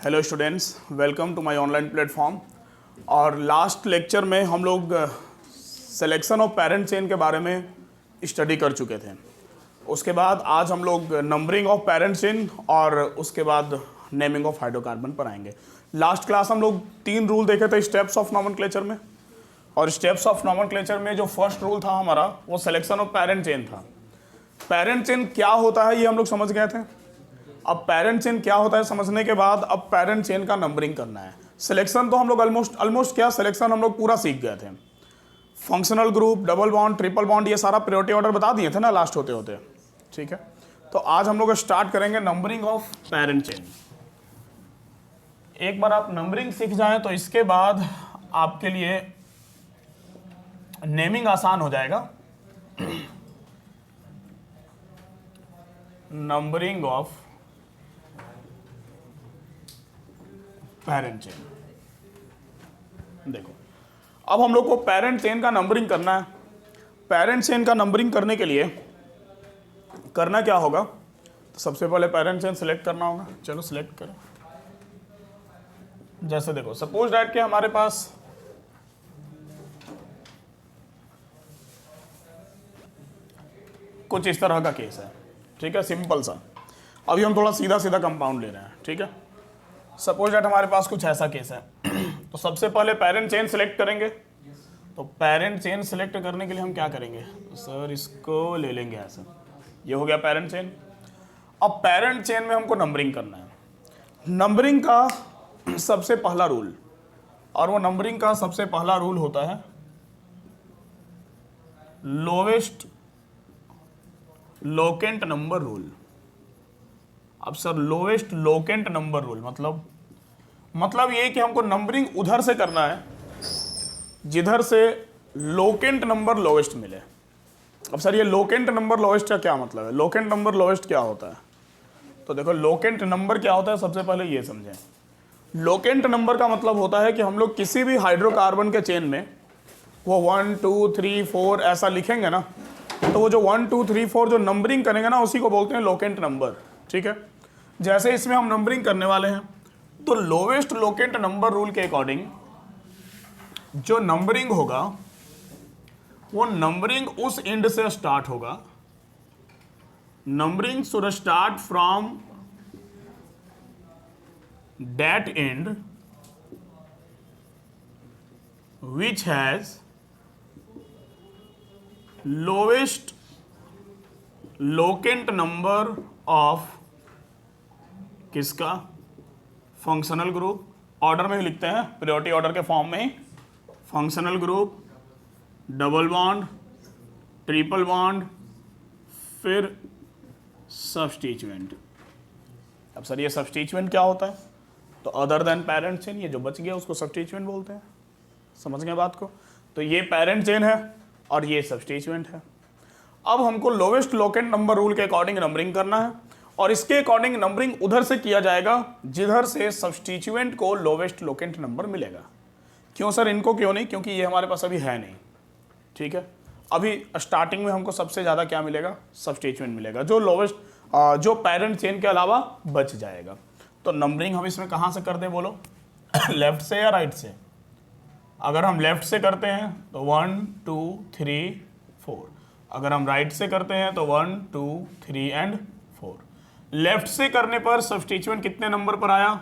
Hello students, welcome to my online platform. और last lecture में हम लोग सिलेक्शन ऑफ पेरेंट चेन के बारे में स्टडी कर चुके थे। उसके बाद आज हम लोग नंबरिंग ऑफ पेरेंट चेन और उसके बाद नेमिंग ऑफ हाइड्रोकार्बन पर आएंगे। लास्ट क्लास हम लोग 3 रूल देखे थे स्टेप्स ऑफ नॉमेनक्लेचर में, और स्टेप्स ऑफ नॉमेनक्लेचर में जो फर्स्ट रूल था हमारा वो सिलेक्शन ऑफ पेरेंट चेन था। पेरेंट चेन क्या होता है ये हम लोग समझ गए थे। अब पेरेंट चेन क्या होता है समझने के बाद अब पेरेंट चेन का नंबरिंग करना है। सिलेक्शन तो हम लोग ऑलमोस्ट क्या सिलेक्शन हम लोग पूरा सीख गए थे। Functional group, double bond, triple bond, ये सारा प्रायोरिटी ऑर्डर बता दिए थे ना लास्ट होते होते। ठीक है, तो आज हम लोग स्टार्ट करेंगे नंबरिंग ऑफ पेरेंट चेन। एक बार आप नंबरिंग सीख जाएं तो इसके बाद आपके लिए नेमिंग आसान हो जाएगा। Numbering of parent chain. देखो, अब हम लोग को पेरेंट चेन का नंबरिंग करना है। पेरेंट चेन का नंबरिंग करने के लिए करना क्या होगा, तो सबसे पहले पेरेंट चेन सिलेक्ट करना होगा। चलो सिलेक्ट करें। जैसे देखो, सपोज दैट कि हमारे पास कुछ इस तरह का केस है। ठीक है, सिंपल सा। अभी हम थोड़ा सीधा सीधा कंपाउंड ले रहे हैं। ठीक है, सपोज दैट हमारे पास कुछ ऐसा केस है। तो सबसे पहले पेरेंट चेन सिलेक्ट करेंगे। तो पेरेंट चेन सिलेक्ट करने के लिए हम क्या करेंगे, तो सर इसको ले लेंगे ऐसा। ये हो गया पेरेंट चेन। अब पेरेंट चेन में हमको नंबरिंग करना है। नंबरिंग का सबसे पहला रूल, और वो नंबरिंग का सबसे पहला रूल होता है लोवेस्ट लोकेंट नंबर रूल। अब sir lowest locant number rule मतलब ये कि हमको नंबरिंग उधर से करना है जिधर से लोकेंट नंबर लोवेस्ट मिले। अब सर ये लोकेंट नंबर लोवेस्ट का क्या मतलब है, लोकेंट नंबर लोवेस्ट क्या होता है? तो देखो, लोकेंट नंबर क्या होता है सबसे पहले ये समझें। लोकेंट नंबर का मतलब होता है कि हम लोग किसी भी हाइड्रोकार्बन के चेन में वो 1 2 3 4 ऐसा लिखेंगे ना, तो वो जो 1 2 3 4 जो नंबरिंग करेंगे ना उसी को बोलते हैं लोकेंट नंबर। ठीक है, जैसे इसमें हम नंबरिंग करने वाले हैं तो लोवेस्ट लोकेंट नंबर रूल के अकॉर्डिंग जो नंबरिंग होगा वो नंबरिंग उस एंड से स्टार्ट होगा। Numbering should start from that end which has lowest locant number of किसका, फंक्शनल ग्रुप। ऑर्डर में ही लिखते हैं, प्रायोरिटी ऑर्डर के फॉर्म में ही। Functional group, double bond, triple bond, फिर सब्स्टिट्यूएंट। अब सर ये सब्स्टिट्यूएंट क्या होता है, तो अदर देन पेरेंट चेन, ये जो बच गया उसको सब्स्टिट्यूएंट बोलते हैं। समझ गए बात को? तो ये पेरेंट चेन है और ये सब्स्टिट्यूएंट है। अब हमको लोवेस्ट लोकेंट नंबर रूल के अकॉर्डिंग नंबरिंग करना है, और इसके अकॉर्डिंग नंबरिंग उधर से किया जाएगा जिधर से सब्स्टिट्यूएंट को लोवेस्ट लोकेंट नंबर मिलेगा। क्यों सर, इनको क्यों नहीं? क्योंकि ये हमारे पास अभी है नहीं। ठीक है, अभी स्टार्टिंग में हमको सबसे ज़्यादा क्या मिलेगा, सब्स्टिट्यूएंट मिलेगा, जो लोवेस्ट जो पेरेंट चेन के अलावा बच जाएगा। तो नंबरिंग हम इसमें कहाँ से कर दें बोलो, लेफ्ट से या राइट से? अगर हम लेफ्ट से करते हैं तो 1 2 3 4। अगर हम राइट से करते हैं तो 1 2 3 एंड 4। लेफ्ट से करने पर सब्स्टिट्यूएंट कितने नंबर पर आया,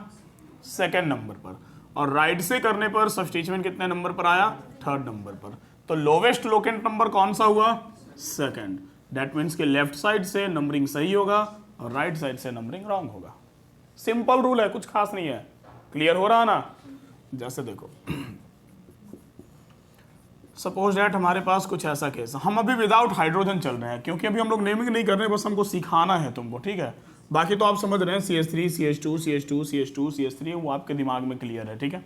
सेकंड नंबर पर, और राइट से करने पर सब्स्टिट्यूएंट कितने नंबर पर आया, थर्ड नंबर पर। तो लोवेस्ट लोकेंट नंबर कौन सा हुआ, सेकंड। दैट मीन्स कि लेफ्ट साइड से नंबरिंग सही होगा और राइट साइड से नंबरिंग रॉन्ग होगा। सिंपल रूल है, कुछ खास नहीं है। क्लियर हो रहा ना? जैसे देखो, सपोज दैट हमारे पास कुछ ऐसा केस, हम अभी विदाउट हाइड्रोजन चल रहे हैं क्योंकि अभी हम लोग नेमिंग नहीं कर रहे हैं, बस हमको सिखाना है तुमको। ठीक है, बाकी तो आप समझ रहे हैं, CH3 CH2 CH2 CH2 CH3 वो आपके दिमाग में क्लियर है। ठीक है,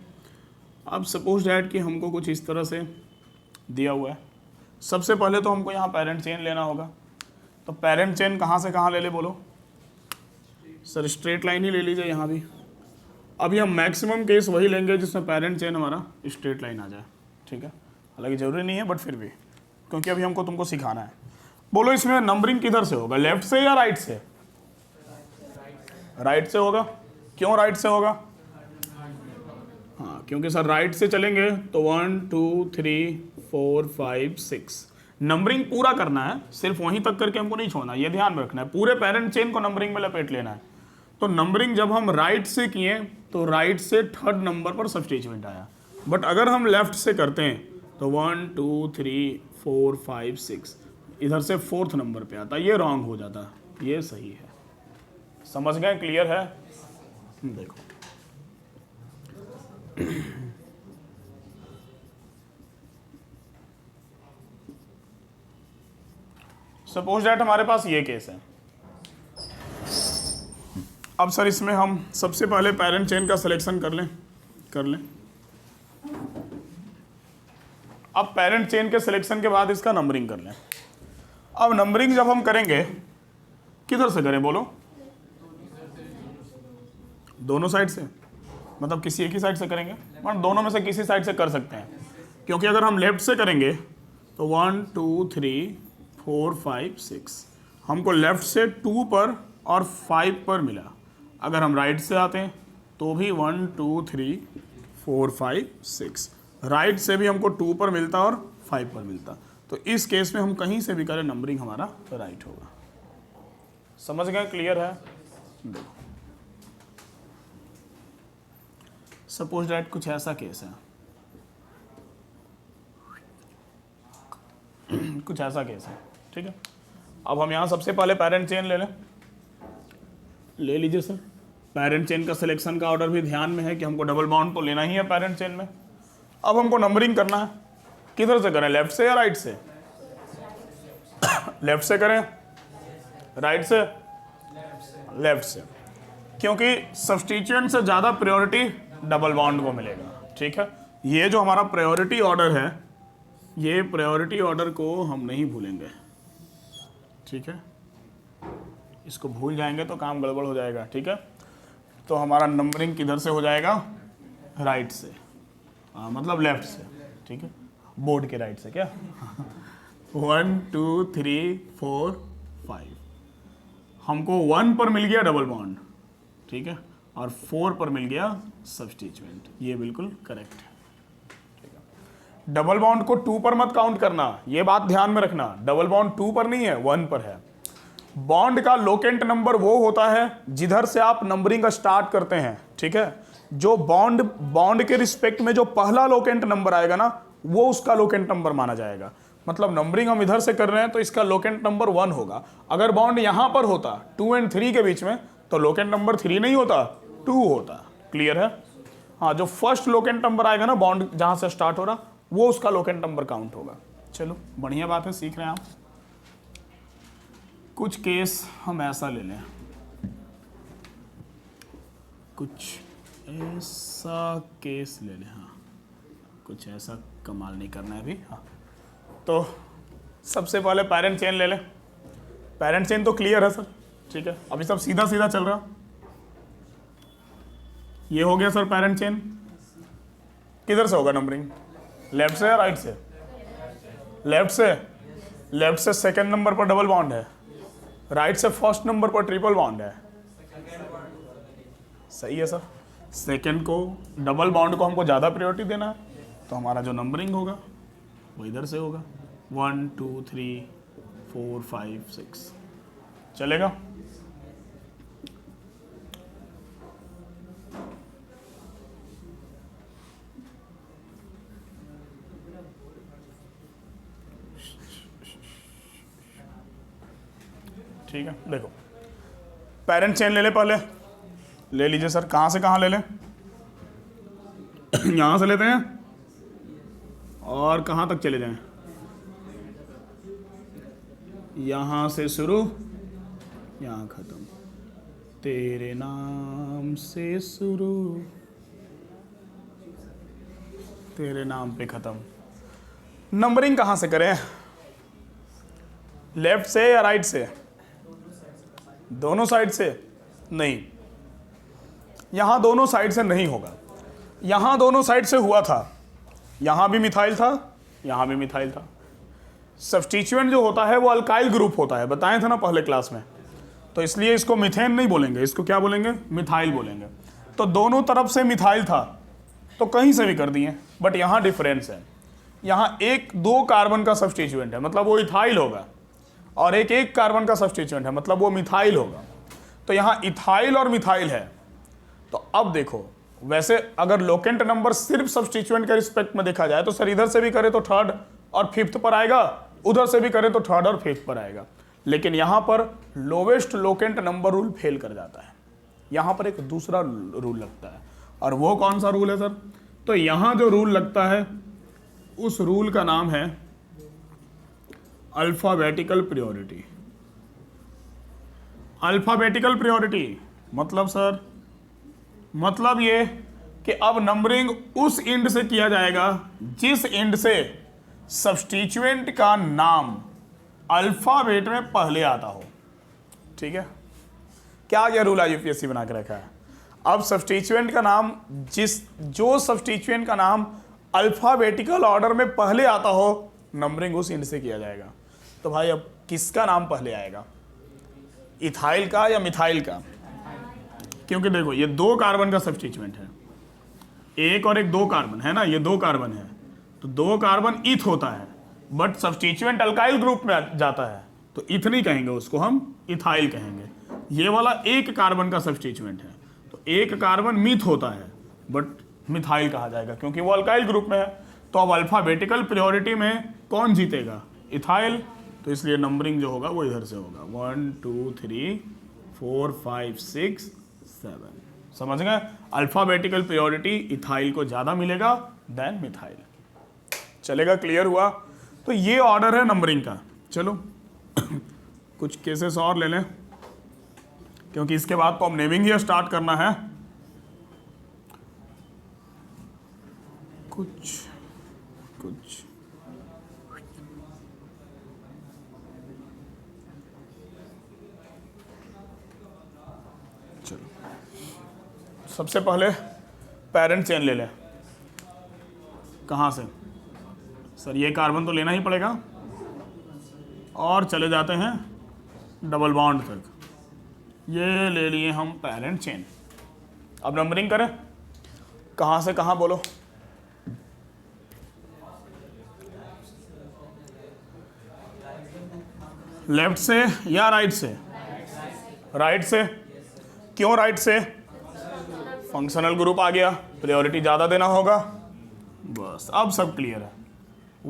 अब सपोज दैट कि हमको कुछ इस तरह से दिया हुआ है। सबसे पहले तो हमको यहाँ पेरेंट चेन लेना होगा। तो पेरेंट चेन कहाँ से कहाँ ले ले बोलो, सर स्ट्रेट लाइन ही ले लीजिए यहाँ भी। अभी हम मैक्सिमम केस वही लेंगे जिसमें पेरेंट चेन हमारा स्ट्रेट लाइन आ जाए। ठीक है, हालांकि जरूरी नहीं है बट फिर भी, क्योंकि अभी हमको तुमको सिखाना है। बोलो इसमें नंबरिंग किधर से होगा, लेफ्ट से या राइट से? राइट से होगा। क्यों राइट से होगा? क्योंकि सर राइट से चलेंगे तो 1 2 3 4 5 6 नंबरिंग पूरा करना है, सिर्फ वहीं तक करके हमको नहीं छोड़ना, ये ध्यान में रखना है, पूरे पेरेंट चेन को नंबरिंग में लपेट लेना है। तो नंबरिंग जब हम राइट से किए तो राइट से थर्ड नंबर पर सब्स्टिट्यूएंट आया, बट अगर हम लेफ्ट से करते हैं तो 1 2 3 4 5 6 इधर से फोर्थ नंबर पे आता, ये रॉन्ग हो जाता, ये सही है। समझ गए? क्लियर है? देखो सपोज दैट हमारे पास ये केस है। अब सर इसमें हम सबसे पहले पेरेंट चेन का सिलेक्शन कर लें। अब पेरेंट चेन के सिलेक्शन के बाद इसका नंबरिंग कर लें। अब नंबरिंग जब हम करेंगे किधर से करें बोलो? दोनों साइड से, मतलब किसी एक ही साइड से करेंगे, मतलब दोनों में से किसी साइड से कर सकते हैं, क्योंकि अगर हम लेफ्ट से करेंगे तो 1 2 3 4 5 6 हमको लेफ्ट से 2 पर और 5 पर मिला। अगर हम राइट से आते हैं तो भी 1 2 3 4 5 6 राइट से भी हमको 2 पर मिलता और 5 पर मिलता। तो इस केस में हम कहीं से भी करें नंबरिंग हमारा राइट होगा। समझ गए? क्लियर है? देखो सपोज दैट कुछ ऐसा केस है, कुछ ऐसा केस है, ठीक है। अब हम यहाँ सबसे पहले पेरेंट चेन ले लीजिए सर। पेरेंट चेन का सिलेक्शन का ऑर्डर भी ध्यान में है कि हमको डबल बॉन्ड तो लेना ही है पेरेंट चेन में। अब हमको नंबरिंग करना है, किधर से करें, लेफ्ट से या राइट से? लेफ्ट से करें, राइट से? लेफ्ट से, क्योंकि सब्स्टिट्यूएंट से ज़्यादा प्रायोरिटी डबल बॉन्ड को मिलेगा, ठीक है। ये जो हमारा प्रायोरिटी ऑर्डर है, ये प्रायोरिटी ऑर्डर को हम नहीं भूलेंगे, ठीक है। इसको भूल जाएंगे तो काम गड़बड़ हो जाएगा, ठीक है। तो हमारा नंबरिंग किधर से हो जाएगा? राइट से, मतलब लेफ्ट से, ठीक है। बोर्ड के राइट से क्या? 1 2 3 4 5 हमको 1 पर मिल गया डबल बॉन्ड, ठीक है, और 4 पर मिल गया सब्स्टिट्यूएंट, ये बिल्कुल करेक्ट है। डबल बॉन्ड को 2 पर मत काउंट करना, ये बात ध्यान में रखना। डबल बॉन्ड 2 पर नहीं है, 1 पर है। बॉन्ड का लोकेंट नंबर वो होता है जिधर से आप नंबरिंग स्टार्ट करते हैं, ठीक है। जो बॉन्ड के रिस्पेक्ट में जो पहला लोकेंट नंबर आएगा ना, वो उसका लोकेंट नंबर माना जाएगा। मतलब नंबरिंग हम इधर से कर रहे हैं तो इसका लोकेंट नंबर 1 होगा। अगर बॉन्ड यहां पर होता 2 और 3 के बीच में तो लोकेंट नंबर 3 नहीं होता, 2 होता। क्लियर है? हाँ, जो फर्स्ट लोकेंट नंबर आएगा ना बॉन्ड जहां से स्टार्ट हो रहा, वो उसका लोकेंट नंबर काउंट होगा। चलो बढ़िया बात है, सीख रहे हैं आप। कुछ केस हम ऐसा ले लें, कुछ ऐसा केस ले लें। हाँ, कुछ ऐसा कमाल नहीं करना है अभी। हाँ, तो सबसे पहले पेरेंट चेन ले लें। पेरेंट चेन तो क्लियर है सर, ठीक है। अभी सब सीधा सीधा चल रहा। ये हो गया सर पेरेंट चेन। किधर से होगा नंबरिंग? लेफ्ट से या राइट से? लेफ्ट से। लेफ्ट से सेकंड नंबर पर डबल बॉन्ड है, राइट से फर्स्ट नंबर पर ट्रिपल बॉन्ड है। सही है सर। सेकंड को, डबल बॉन्ड को हमको ज़्यादा प्रायोरिटी देना है, तो हमारा जो नंबरिंग होगा वो इधर से होगा। 1 2 3 4 5 6 चलेगा। ठीक है, देखो पेरेंट चेन ले ले, पहले ले लीजिए सर। कहाँ से कहाँ ले लें? यहाँ से लेते हैं और कहाँ तक चले जाएं? यहाँ से शुरू, यहाँ ख़त्म। तेरे नाम से शुरू, तेरे नाम पे ख़त्म। नंबरिंग कहाँ से करें? लेफ्ट से या राइट से? दोनों साइड से? नहीं, यहां दोनों साइड से नहीं होगा। यहां दोनों साइड से हुआ था, यहां भी मिथाइल था, यहां भी मिथाइल था। सब्स्टिट्यूएंट जो होता है वो अल्काइल ग्रुप होता है, बताए थे ना पहले क्लास में। तो इसलिए इसको मिथेन नहीं बोलेंगे, इसको क्या बोलेंगे? मिथाइल बोलेंगे। तो दोनों तरफ से मिथाइल था, तो कहीं से भी कर दिए, बट यहाँ डिफरेंस है, यहाँ एक दो कार्बन का सब्स्टिट्यूएंट है मतलब वो इथाइल होगा, और एक एक कार्बन का सब्स्टिट्यूएंट है मतलब वो मिथाइल होगा। तो यहाँ इथाइल और मिथाइल है। तो अब देखो, वैसे अगर लोकेंट नंबर सिर्फ सब्स्टिट्यूएंट के रिस्पेक्ट में देखा जाए तो सर इधर से भी करे तो थर्ड और फिफ्थ पर आएगा, उधर से भी करे तो थर्ड और फिफ्थ पर आएगा, लेकिन यहाँ पर lowest locant number rule fail कर जाता है। यहाँ पर एक दूसरा रूल लगता है, और वो कौन सा रूल है सर? तो यहाँ जो रूल लगता है उस रूल का नाम है अल्फाबेटिकल प्रायोरिटी। अल्फाबेटिकल प्रायोरिटी मतलब सर, मतलब ये कि अब नंबरिंग उस एंड से किया जाएगा जिस एंड से सब्स्टिट्यूएंट का नाम अल्फाबेट में पहले आता हो। ठीक है, क्या यह रूल यूपीएससी बना के रखा है? अब सब्स्टिट्यूएंट का नाम जो सब्स्टिट्यूएंट का नाम अल्फाबेटिकल ऑर्डर में पहले आता हो, नंबरिंग उस एंड से किया जाएगा। तो भाई अब किसका नाम पहले आएगा, इथाइल का या मिथाइल का? क्योंकि देखो ये दो कार्बन का सब्स्टिट्यूएंट है, एक और एक दो कार्बन है ना, ये दो कार्बन है, तो दो कार्बन ईथ होता है, बट सब्स्टिट्यूएंट अल्काइल ग्रुप में जाता है तो ईथ नहीं कहेंगे, उसको हम इथाइल कहेंगे। ये वाला एक कार्बन का सब्स्टिट्यूएंट है, तो एक कार्बन मीथ होता है बट मिथाइल कहा जाएगा क्योंकि वो अल्काइल ग्रुप में है। तो अब अल्फाबेटिकल प्रायोरिटी में कौन जीतेगा? इथाइल। तो इसलिए नंबरिंग जो होगा वो इधर से होगा, 1 2 3 4 5 6 7। समझ गए? अल्फाबेटिकल प्रायोरिटी इथाइल को ज़्यादा मिलेगा देन मिथाइल। चलेगा? क्लियर हुआ? तो ये ऑर्डर है नंबरिंग का। चलो कुछ केसेस और ले लें, क्योंकि इसके बाद तो अब नेमिंग ही स्टार्ट करना है। कुछ चलो, सबसे पहले पेरेंट चेन ले लें। कहाँ से? सर ये कार्बन तो लेना ही पड़ेगा, और चले जाते हैं डबल बॉन्ड तक। ये ले लिए हम पेरेंट चेन। अब नंबरिंग करें, कहाँ से कहाँ बोलो? लेफ्ट से या राइट से? राइट से। क्यों राइट से? फंक्शनल ग्रुप आ गया, प्रायोरिटी ज़्यादा देना होगा। बस अब सब क्लियर है।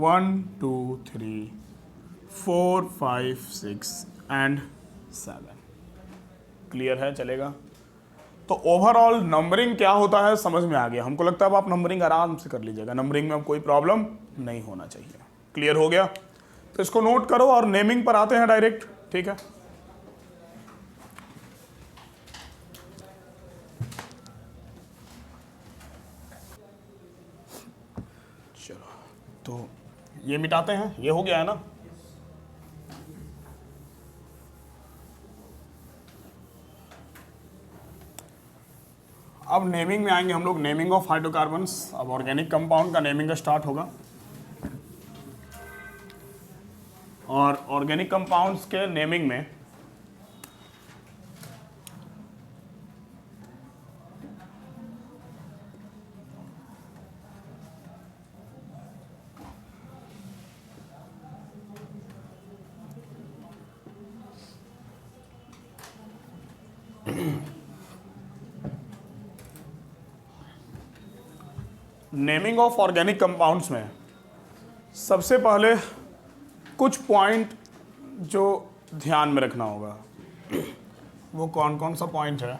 1 2 3 4 5 6 एंड 7 क्लियर है? चलेगा? तो ओवरऑल नंबरिंग क्या होता है समझ में आ गया। हमको लगता है अब आप नंबरिंग आराम से कर लीजिएगा, नंबरिंग में अब कोई प्रॉब्लम नहीं होना चाहिए। क्लियर हो गया? तो इसको नोट करो और नेमिंग पर आते हैं डायरेक्ट। ठीक है, चलो तो ये मिटाते हैं, ये हो गया है ना। अब नेमिंग में आएंगे हम लोग, नेमिंग ऑफ हाइड्रोकार्बन्स। अब ऑर्गेनिक कंपाउंड का नेमिंग स्टार्ट होगा, और ऑर्गेनिक कंपाउंड्स के नेमिंग में नेमिंग ऑफ ऑर्गेनिक कंपाउंड्स में सबसे पहले कुछ पॉइंट जो ध्यान में रखना होगा। वो कौन कौन सा पॉइंट है?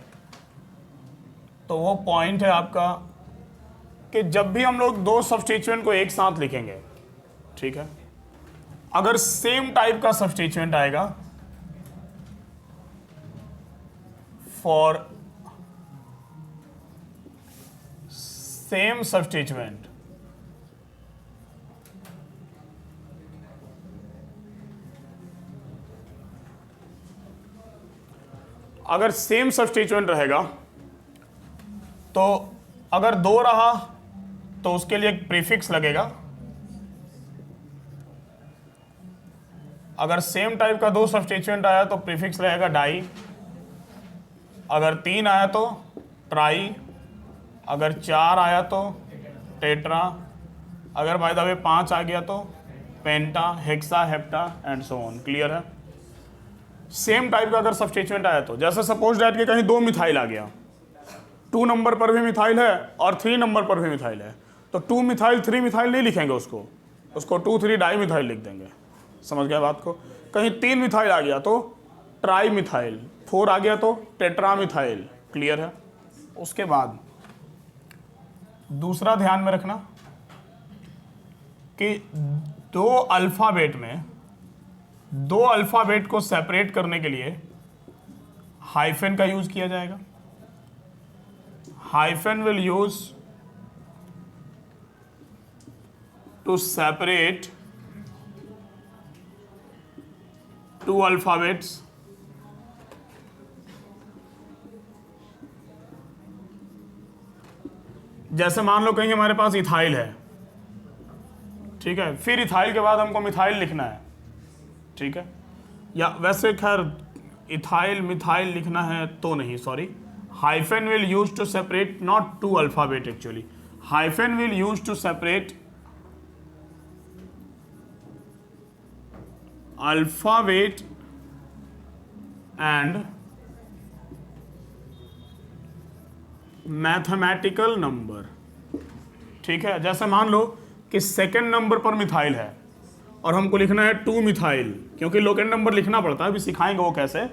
तो वो पॉइंट है आपका कि जब भी हम लोग दो सब्स्टिट्यूएंट को एक साथ लिखेंगे, ठीक है, अगर सेम टाइप का सब्स्टिट्यूएंट आएगा फॉर सेम सब्स्टिट्यूएंट, अगर सेम सब्स्टिट्यूएंट रहेगा तो अगर दो रहा तो उसके लिए एक प्रीफिक्स लगेगा। अगर सेम टाइप का दो सब्स्टिट्यूएंट आया तो प्रीफिक्स रहेगा डाई। अगर तीन आया तो ट्राई। अगर चार आया तो टेट्रा, अगर बाय द वे 5 आ गया तो penta, hexa, hepta and so on. Clear है? सेम टाइप का अगर सब्स्टिट्यूएंट आया तो जैसे सपोज दैट कि कहीं 2 मिथाइल आ गया, 2 नंबर पर भी मिथाइल है और 3 नंबर पर भी मिथाइल है, तो 2 मिथाइल 3 मिथाइल नहीं लिखेंगे उसको 2,3 डाई मिथाइल लिख देंगे। समझ गए बात को? कहीं 3 मिथाइल आ गया तो ट्राई मिथाइल, 4 आ गया तो टेट्रा मिथाइल। क्लियर है? उसके बाद दूसरा ध्यान में रखना कि दो अल्फाबेट को सेपरेट करने के लिए हाइफन का यूज किया जाएगा। Hyphen will use to separate 2 alphabets जैसे मान लो कहीं हमारे पास इथाइल है, ठीक है, फिर इथाइल के बाद हमको मिथाइल लिखना है, ठीक है, या वैसे खैर इथाइल मिथाइल लिखना है तो नहीं, sorry, hyphen will use to separate not 2 alphabet, actually hyphen will use to separate alphabet and mathematical number. ठीक है, जैसे मान लो कि सेकंड नंबर पर मिथाइल है और हमको लिखना है 2 मिथाइल, क्योंकि लोकेंड नंबर लिखना पड़ता है, अभी सिखाएंगे वो कैसे,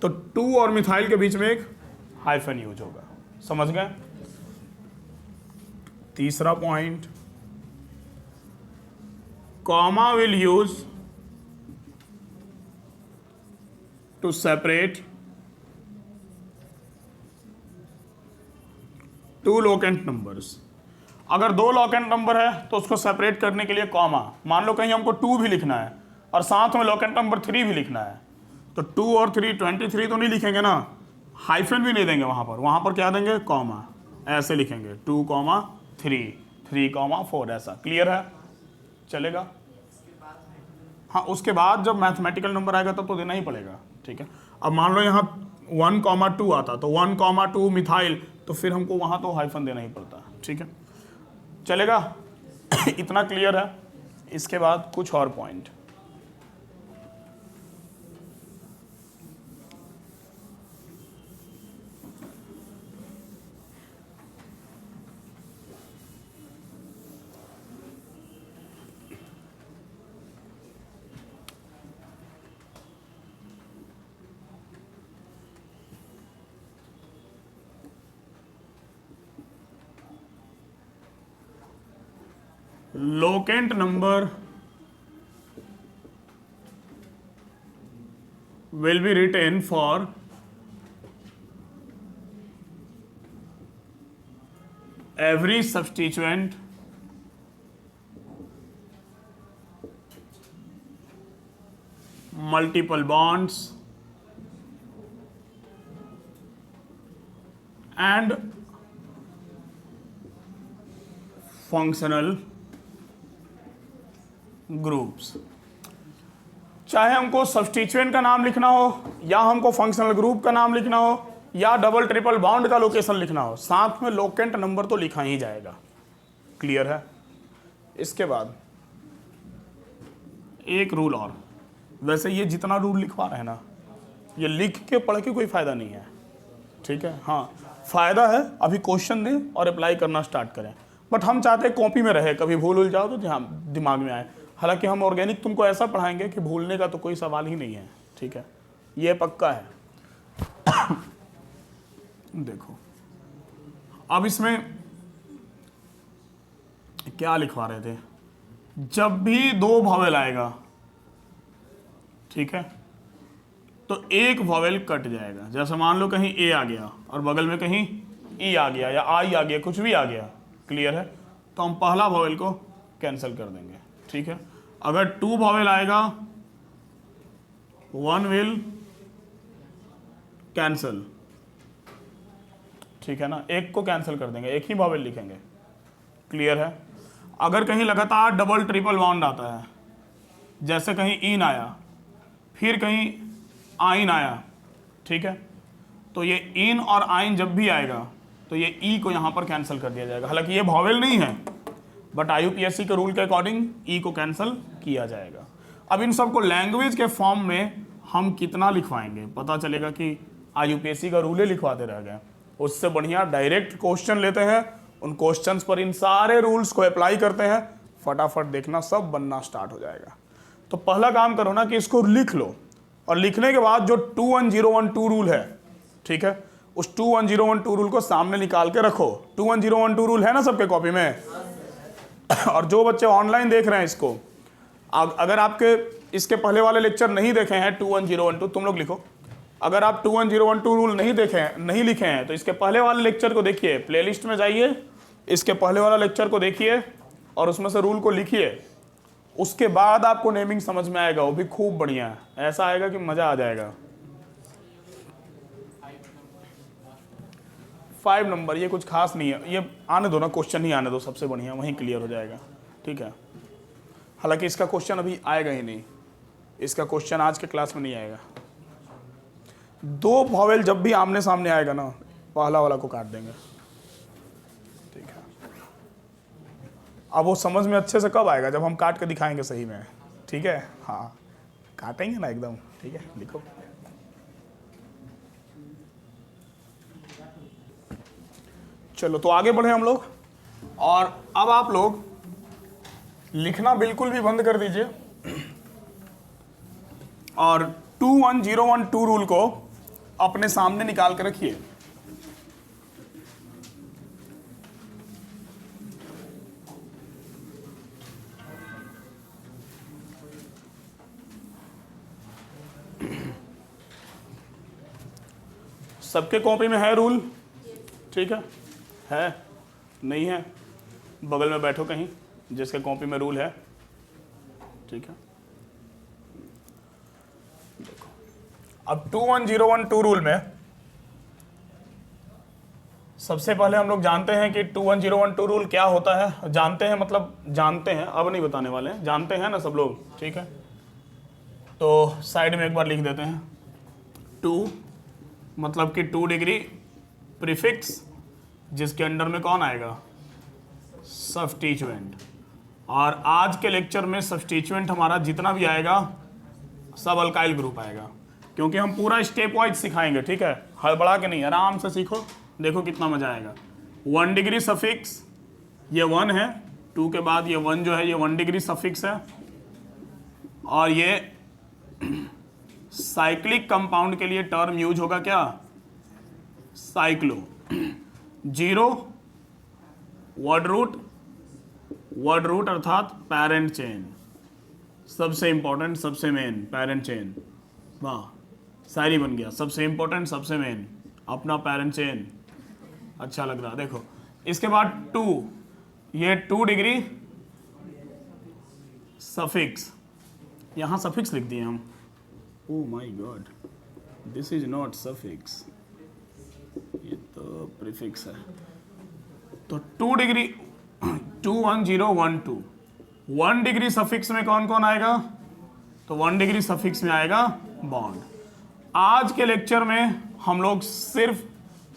तो 2 और मिथाइल के बीच में एक हाइफन यूज होगा। समझ गए? तीसरा point, comma will use to separate 2 locant numbers. अगर 2 लोकेंट नंबर है तो उसको सेपरेट करने के लिए कॉमा, मान लो कहीं हमको 2 भी लिखना है और साथ में लोकेंट नंबर 3 भी लिखना है, तो 2 और 3 23 तो नहीं लिखेंगे ना, हाइफन भी नहीं देंगे वहां पर क्या देंगे? कॉमा, ऐसे लिखेंगे 2, 3, 3, 4, ऐसा। क्लियर है? चलेगा? हाँ, उसके बाद जब मैथमेटिकल नंबर आएगा तब तो देना ही पड़ेगा। ठीक है, अब मान लो यहाँ 1, 2 आता तो 1, 2 मिथाइल, तो फिर हमको वहां तो हाइफन देना ही पड़ता। ठीक है, चलेगा? इतना क्लियर है? इसके बाद कुछ और point, locant number will be written for every substituent multiple bonds and functional groups. चाहे हमको सब्स्टिट्यूएंट का नाम लिखना हो या हमको फंक्शनल ग्रुप का नाम लिखना हो या डबल ट्रिपल बॉन्ड का लोकेशन लिखना हो, साथ में लोकेंट नंबर तो लिखा ही जाएगा। क्लियर है? इसके बाद एक रूल और, वैसे ये जितना रूल लिखवा रहे हैं ना, ये लिख के पढ़ के कोई फायदा नहीं है। ठीक है, हाँ फायदा है, अभी क्वेश्चन दें और अप्लाई करना स्टार्ट करें, बट हम चाहते हैं कॉपी में रहे, कभी भूल जाओ तो ध्यान दिमाग में आए। हालांकि हम ऑर्गेनिक तुमको ऐसा पढ़ाएंगे कि भूलने का तो कोई सवाल ही नहीं है। ठीक है, ये पक्का है। देखो अब इसमें क्या लिखवा रहे थे, जब भी 2 वॉवेल आएगा, ठीक है, तो एक वॉवेल कट जाएगा। जैसे मान लो कहीं ए आ गया और बगल में कहीं ई आ गया या आई आ गया, कुछ भी आ गया। क्लियर है? तो हम पहला वॉवेल को कैंसिल कर देंगे। ठीक है, अगर 2 वॉवेल आएगा 1 विल कैंसिल। ठीक है ना, एक को कैंसिल कर देंगे, एक ही वॉवेल लिखेंगे। क्लियर है? अगर कहीं लगातार डबल ट्रिपल बॉन्ड आता है, जैसे कहीं इन आया फिर कहीं आइन आया, ठीक है, तो ये इन और आइन जब भी आएगा तो ये ई को यहां पर कैंसिल कर दिया जाएगा। हालांकि ये वॉवेल नहीं है, बट IUPAC के रूल के अकॉर्डिंग ई को कैंसिल किया जाएगा। अब इन सबको लैंग्वेज के फॉर्म में हम कितना लिखवाएंगे, पता चलेगा कि IUPAC का रूल ही लिखवाते रह गए। उससे बढ़िया डायरेक्ट क्वेश्चन लेते हैं, उन क्वेश्चंस पर इन सारे रूल्स को अप्लाई करते हैं, फटाफट देखना सब बनना स्टार्ट हो जाएगा। तो पहला काम करो ना कि इसको लिख लो, और लिखने के बाद जो 21012 रूल है, ठीक है, उस 21012 रूल को सामने निकाल के रखो। 21012 रूल है ना सबके कॉपी में? और जो बच्चे ऑनलाइन देख रहे हैं इसको, अगर आपके इसके पहले वाले लेक्चर नहीं देखे हैं 21012, तुम लोग लिखो। अगर आप 21012 रूल नहीं लिखे हैं तो इसके पहले वाले लेक्चर को देखिए, प्लेलिस्ट में जाइए, इसके पहले वाला लेक्चर को देखिए और उसमें से रूल को लिखिए। उसके बाद आपको नेमिंग समझ में आएगा, वो भी खूब बढ़िया है, ऐसा आएगा कि मजा आ जाएगा। 5 नंबर ये कुछ खास नहीं है, ये आने दो ना, क्वेश्चन ही आने दो, सबसे बढ़िया वहीं क्लियर हो जाएगा, ठीक है। हालांकि इसका क्वेश्चन अभी आएगा ही नहीं, इसका क्वेश्चन आज के क्लास में नहीं आएगा। 2 वॉवेल जब भी आमने सामने आएगा ना, पहला वाला को काट देंगे, ठीक है। अब वो समझ में अच्छे से कब आएगा, जब हम काट के दिखाएंगे सही में, ठीक है। हाँ काटेंगे ना एकदम, ठीक है। लिखो, चलो तो आगे बढ़े हम लोग। और अब आप लोग लिखना बिल्कुल भी बंद कर दीजिए और 21012 रूल को अपने सामने निकाल के रखिए। सबके कॉपी में है रूल, ठीक है? नहीं है बगल में बैठो कहीं जिसके कॉपी में रूल है, ठीक है। देखो अब 21012 रूल में सबसे पहले हम लोग जानते हैं कि 21012 रूल क्या होता है। जानते हैं मतलब जानते हैं, अब नहीं बताने वाले हैं, जानते हैं ना सब लोग, ठीक है। तो साइड में एक बार लिख देते हैं 2 मतलब कि 2 डिग्री प्रीफिक्स, जिसके अंडर में कौन आएगा? सब्स्टिट्यूएंट। और आज के लेक्चर में सब्स्टिट्यूएंट हमारा जितना भी आएगा सब अल्काइल ग्रुप आएगा, क्योंकि हम पूरा स्टेप वाइज सिखाएंगे, ठीक है। हड़बड़ा के नहीं, आराम से सीखो, देखो कितना मजा आएगा। 1 डिग्री सफिक्स, ये 1 है, 2 के बाद ये 1 जो है ये 1 डिग्री सफिक्स है। और ये साइक्लिक कंपाउंड के लिए टर्म यूज होगा क्या? साइक्लो। 0 वर्ड रूट अर्थात पेरेंट चेन, सबसे इंपॉर्टेंट सबसे मेन पेरेंट चेन। वाह, शायरी बन गया, सबसे इंपॉर्टेंट सबसे मेन अपना पेरेंट चेन। अच्छा लग रहा, देखो इसके बाद 2, ये 2 डिग्री सफिक्स, यहां सफिक्स लिख दिए हम। Oh my God, this is not suffix, ये तो प्रीफिक्स है। तो 2 डिग्री 21012, 1 डिग्री सफिक्स में कौन कौन आएगा? तो 1 डिग्री सफिक्स में आएगा बॉन्ड। आज के लेक्चर में हम लोग सिर्फ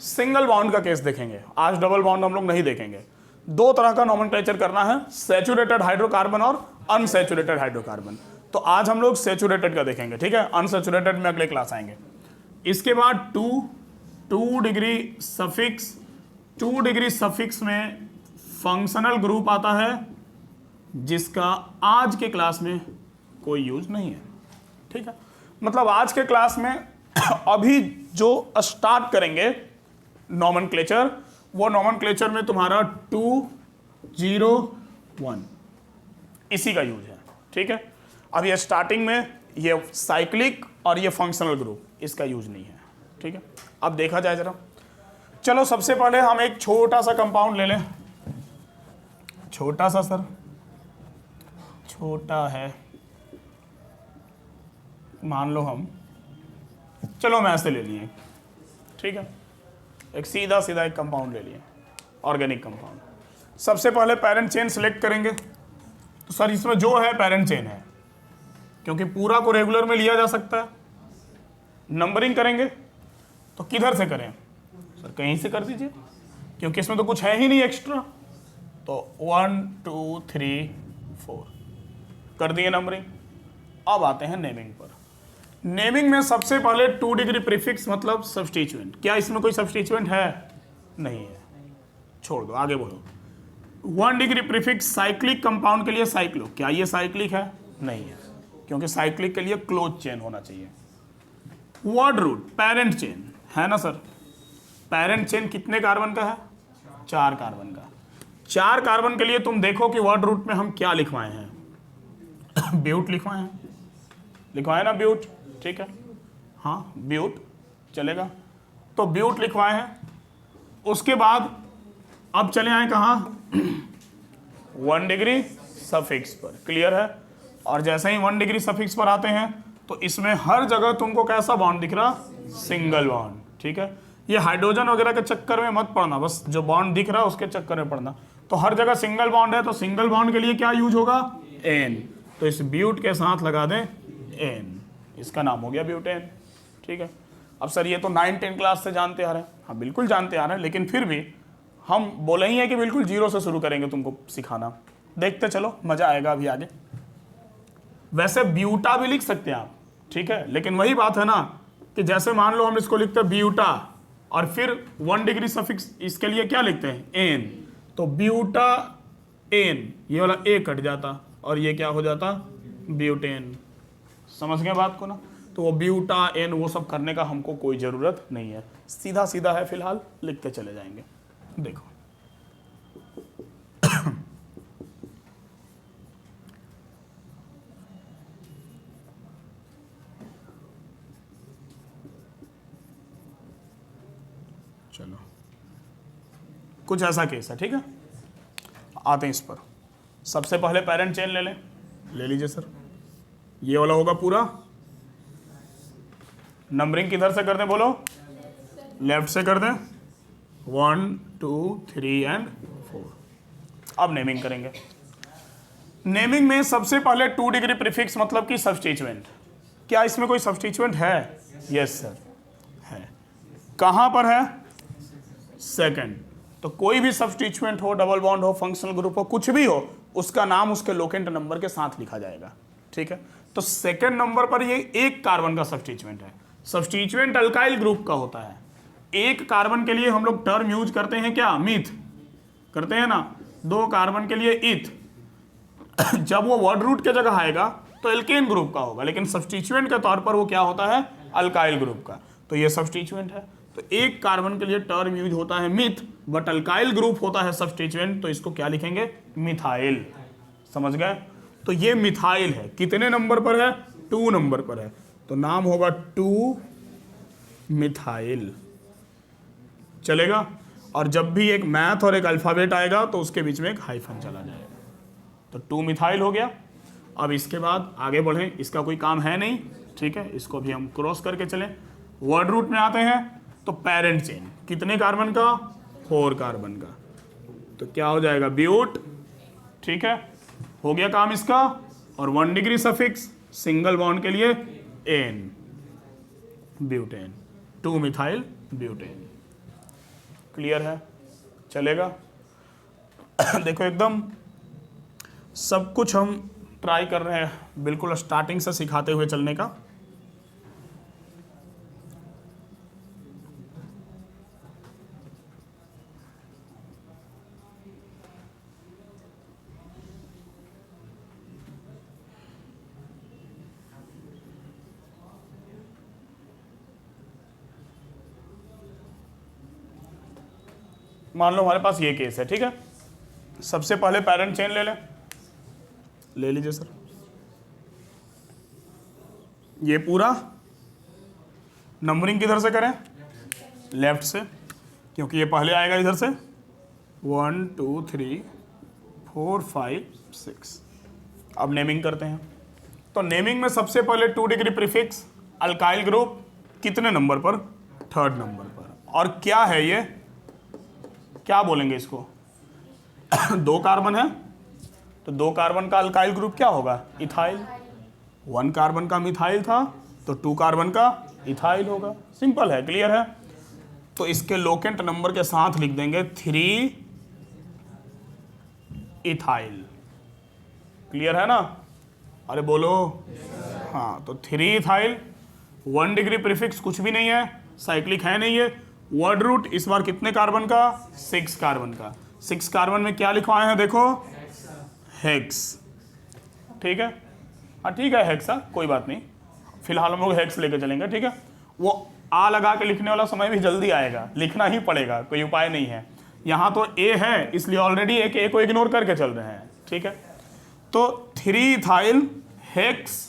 सिंगल बॉन्ड का केस देखेंगे, आज डबल बॉन्ड हम लोग नहीं देखेंगे। 2 तरह का नोमेनक्लेचर करना है, सैचुरेटेड हाइड्रोकार्बन और अनसैचुरेटेड हाइड्रोकार्बन। तो आज हम लोग सैचुरेटेड का देखेंगे, ठीक है। अनसैचुरेटेड में अगले क्लास आएंगे। इसके बाद 2 डिग्री सफिक्स, 2 डिग्री सफिक्स में फंक्शनल ग्रुप आता है जिसका आज के क्लास में कोई यूज नहीं है, ठीक है। मतलब आज के क्लास में अभी जो स्टार्ट करेंगे नोमेनक्लेचर, वो नोमेनक्लेचर में तुम्हारा 201 इसी का यूज है, ठीक है। अब ये स्टार्टिंग में ये साइक्लिक और ये फंक्शनल ग्रुप, इसका यूज नहीं है, ठीक है। अब देखा जाए जरा, चलो सबसे पहले हम एक छोटा सा कंपाउंड ले लें। छोटा सा सर, छोटा है, मान लो हम, चलो मैं ऐसे ले लिए, ठीक है। एक सीधा सीधा एक कंपाउंड ले लिए, ऑर्गेनिक कंपाउंड। सबसे पहले पेरेंट चेन सिलेक्ट करेंगे। तो सर इसमें जो है पेरेंट चेन है, क्योंकि पूरा को रेगुलर में लिया जा सकता है। नंबरिंग करेंगे तो किधर से करें? सर कहीं से कर दीजिए, क्योंकि इसमें तो कुछ है ही नहीं एक्स्ट्रा, तो 1 2 3 4 कर दिए नंबरिंग। अब आते हैं नेमिंग पर। नेमिंग में सबसे पहले 2 डिग्री प्रीफिक्स मतलब सब्स्टिट्यूएंट। क्या इसमें कोई सब्स्टिट्यूएंट है? नहीं है, छोड़ दो, आगे बोलो। 1 डिग्री प्रीफिक्स साइक्लिक कंपाउंड के लिए साइक्लो, क्या ये साइक्लिक है? नहीं है, क्योंकि साइक्लिक के लिए क्लोज चेन होना चाहिए। वर्ड रूट पेरेंट चेन है ना सर? पेरेंट चेन कितने कार्बन का है? 4 कार्बन का। 4 कार्बन के लिए तुम देखो कि वर्ड रूट में हम क्या लिखवाए हैं। ब्यूट लिखवाए हैं, लिखवाए ना ब्यूट? ठीक है, हाँ ब्यूट चलेगा, तो ब्यूट लिखवाए हैं। उसके बाद अब चले आए कहाँ? 1 डिग्री सफिक्स पर। क्लियर है? और जैसे ही 1 डिग्री सफिक्स पर आते हैं तो इसमें हर जगह तुमको कैसा बॉन्ड दिख रहा? Single bond. ठीक है, ये हाइड्रोजन वगैरह के चक्कर में मत पड़ना, बस जो बॉन्ड दिख रहा है उसके चक्कर में पड़ना। तो हर जगह सिंगल बॉन्ड है, तो सिंगल बॉन्ड के लिए क्या यूज होगा? एन। तो इस ब्यूट के साथ लगा दें एन, इसका नाम हो गया ब्यूटेन। ठीक है, अब सर ये तो 9-10 क्लास से जानते आ रहे हैं। हाँ बिल्कुल जानते आ रहे हैं, लेकिन फिर भी हम बोले ही हैं कि बिल्कुल जीरो से शुरू करेंगे तुमको सिखाना। देखते चलो, मजा आएगा अभी आगे। वैसे ब्यूटा भी लिख सकते हैं आप, ठीक है, लेकिन वही बात है ना कि जैसे मान लो हम इसको लिखते हैं ब्यूटा और फिर 1 डिग्री सफिक्स इसके लिए क्या लिखते हैं? एन। तो ब्यूटा एन, ये वाला ए कट जाता और ये क्या हो जाता? ब्यूटेन। समझ गए बात को ना? तो वो ब्यूटा एन वो सब करने का हमको कोई ज़रूरत नहीं है, सीधा सीधा है, फिलहाल लिखते चले जाएंगे। देखो चलो, कुछ ऐसा केस है। ठीक है, आते हैं इस पर। सबसे पहले पेरेंट चेन ले लें, ले लीजिए सर। ये वाला होगा पूरा। नंबरिंग किधर से कर दें बोलो? लेफ्ट से कर दें। 1 2 3 एंड 4। अब नेमिंग करेंगे। नेमिंग में सबसे पहले 2 डिग्री प्रीफिक्स मतलब कि सब्स्टिट्यूएंट। क्या इसमें कोई सब्स्टिट्यूएंट है? यस सर है। कहां पर है? सेकंड। तो कोई भी सब्स्टिट्यूएंट हो, डबल बॉन्ड हो, फंक्शनल ग्रुप हो, कुछ भी हो, उसका नाम उसके लोकेंट नंबर के साथ लिखा जाएगा। ठीक है, तो सेकंड नंबर पर ये 1 कार्बन का सब्स्टिट्यूएंट है। सब्स्टिट्यूएंट अल्काइल ग्रुप का होता है। 1 कार्बन के लिए हम लोग टर्म यूज करते हैं क्या? मीथ करते हैं ना। 2 कार्बन के लिए इथ। जब वो वर्ड रूट के जगह आएगा तो एल्केन ग्रुप का होगा, लेकिन सब्स्टिट्यूएंट के तौर पर वो क्या होता है? अल्काइल ग्रुप का। तो ये सब्स्टिट्यूएंट है। तो 1 कार्बन के लिए टर्म यूज होता है मिथ, बट अल्काइल ग्रुप होता है सब्स्टिट्यूएंट, तो इसको क्या लिखेंगे? मिथाइल। समझ गए? तो ये मिथाइल है। कितने नंबर पर है? 2 नंबर पर है, तो नाम होगा 2 मिथाइल। चलेगा? और जब भी एक मैथ और एक अल्फाबेट आएगा तो उसके बीच में एक हाइफन चला जाएगा। तो 2 मिथाइल हो गया। अब इसके बाद आगे बढ़ें, इसका कोई काम है नहीं। ठीक है, इसको भी हम क्रॉस करके चलें। वर्ड रूट में आते हैं तो पेरेंट चेन कितने कार्बन का? 4 कार्बन का। तो क्या हो जाएगा? ब्यूट। ठीक है, हो गया काम इसका। और 1 डिग्री सफिक्स सिंगल बॉन्ड के लिए ane, butane. 2 methyl butane. Clear है? चलेगा? देखो एकदम सब कुछ हम ट्राई कर रहे हैं बिल्कुल स्टार्टिंग से सिखाते हुए चलने का। मान लो हमारे पास ये केस है। ठीक है, सबसे पहले पेरेंट चेन ले लें, ले लीजिए सर। ये पूरा नंबरिंग किधर से करें? लेफ्ट से, क्योंकि ये पहले आएगा इधर से। 1 2 3 4 5 6। अब नेमिंग करते हैं। तो नेमिंग में सबसे पहले 2 डिग्री प्रीफिक्स अल्काइल ग्रुप कितने नंबर पर? 3rd नंबर पर। और क्या है ये? क्या बोलेंगे इसको? 2 कार्बन है, तो 2 कार्बन का अल्काइल ग्रुप क्या होगा? इथाइल। 1 कार्बन का मिथाइल था, तो 2 कार्बन का इथाइल होगा। सिंपल है, क्लियर है? तो इसके लोकेंट नंबर के साथ लिख देंगे 3 इथाइल। क्लियर है ना? अरे बोलो। हाँ, तो 3 इथाइल, 1 डिग्री प्रीफिक्स कुछ भी नहीं है, साइक्लिक है नहीं है। वर्ड रूट इस बार कितने कार्बन का? 6 कार्बन का। 6 कार्बन में क्या लिखवाए हैं देखो? हेक्स। ठीक है, हाँ ठीक है, हेक्स, कोई बात नहीं, फिलहाल हम लोग हेक्स लेके चलेंगे। ठीक है, वो आ लगा के लिखने वाला समय भी जल्दी आएगा, लिखना ही पड़ेगा, कोई उपाय नहीं है। यहाँ तो ए है, इसलिए ऑलरेडी एक ए को इग्नोर करके चल रहे हैं। ठीक है, तो 3 इथाइल हेक्स,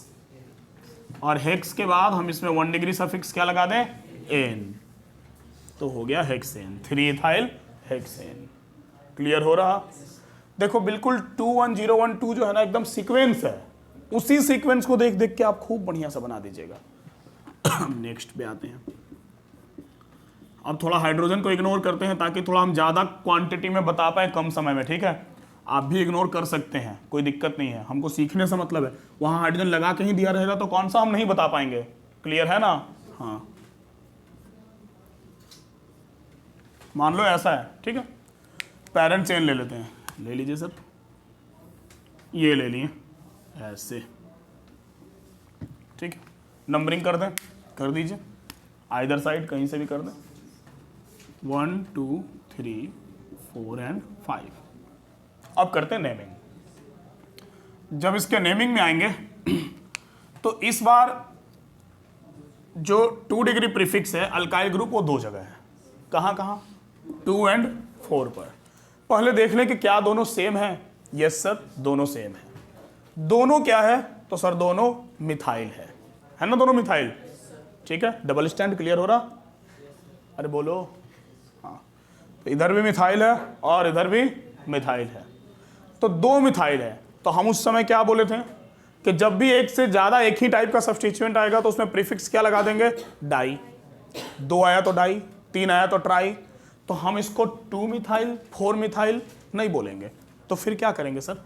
और हेक्स के बाद हम इसमें 1 डिग्री सफिक्स क्या लगा दें? एन, तो हो गया हेक्सेन, 3 इथाइल हेक्सेन। क्लियर हो रहा? देखो बिल्कुल 21012 जो है ना, एकदम सीक्वेंस है, उसी सीक्वेंस को देख देख के आप खूब बढ़िया सा बना दीजिएगा। नेक्स्ट पे आते हैं। अब थोड़ा हाइड्रोजन को इग्नोर करते हैं ताकि थोड़ा हम ज़्यादा क्वांटिटी में बता पाए कम समय में। ठीक है, आप भी इग्नोर कर सकते हैं, कोई दिक्कत नहीं है, हमको सीखने से मतलब है। वहाँ हाइड्रोजन लगा के ही दिया रहेगा तो कौन सा हम नहीं बता पाएंगे। क्लियर है ना? हाँ, मान लो ऐसा है। ठीक है, पेरेंट चेन ले लेते हैं, ले लीजिए सर, ये ले लिए ऐसे। ठीक है, नंबरिंग कर दें, कर दीजिए, आइदर साइड कहीं से भी कर दें, 1 2 3 4 एंड 5। अब करते हैं नेमिंग। जब इसके नेमिंग में आएंगे तो इस बार जो 2 डिग्री प्रीफिक्स है अल्काइल ग्रुप, वो 2 जगह है। कहाँ कहाँ? 2 एंड 4 पर। पहले देख लें कि क्या दोनों सेम है। यस सर, दोनों सेम है। दोनों क्या है? तो सर दोनों मिथाइल है ना, दोनों मिथाइल। ठीक है, डबल स्टैंड क्लियर हो रहा? अरे बोलो। हाँ, तो इधर भी मिथाइल है और इधर भी मिथाइल है, तो 2 मिथाइल है। तो हम उस समय क्या बोले थे कि जब भी एक से ज़्यादा एक ही टाइप का सब्स्टिट्यूएंट आएगा तो उसमें प्रीफिक्स क्या लगा देंगे? डाई। 2 आया तो डाई, 3 आया तो ट्राई। तो हम इसको 2 मिथाइल 4 मिथाइल नहीं बोलेंगे, तो फिर क्या करेंगे सर?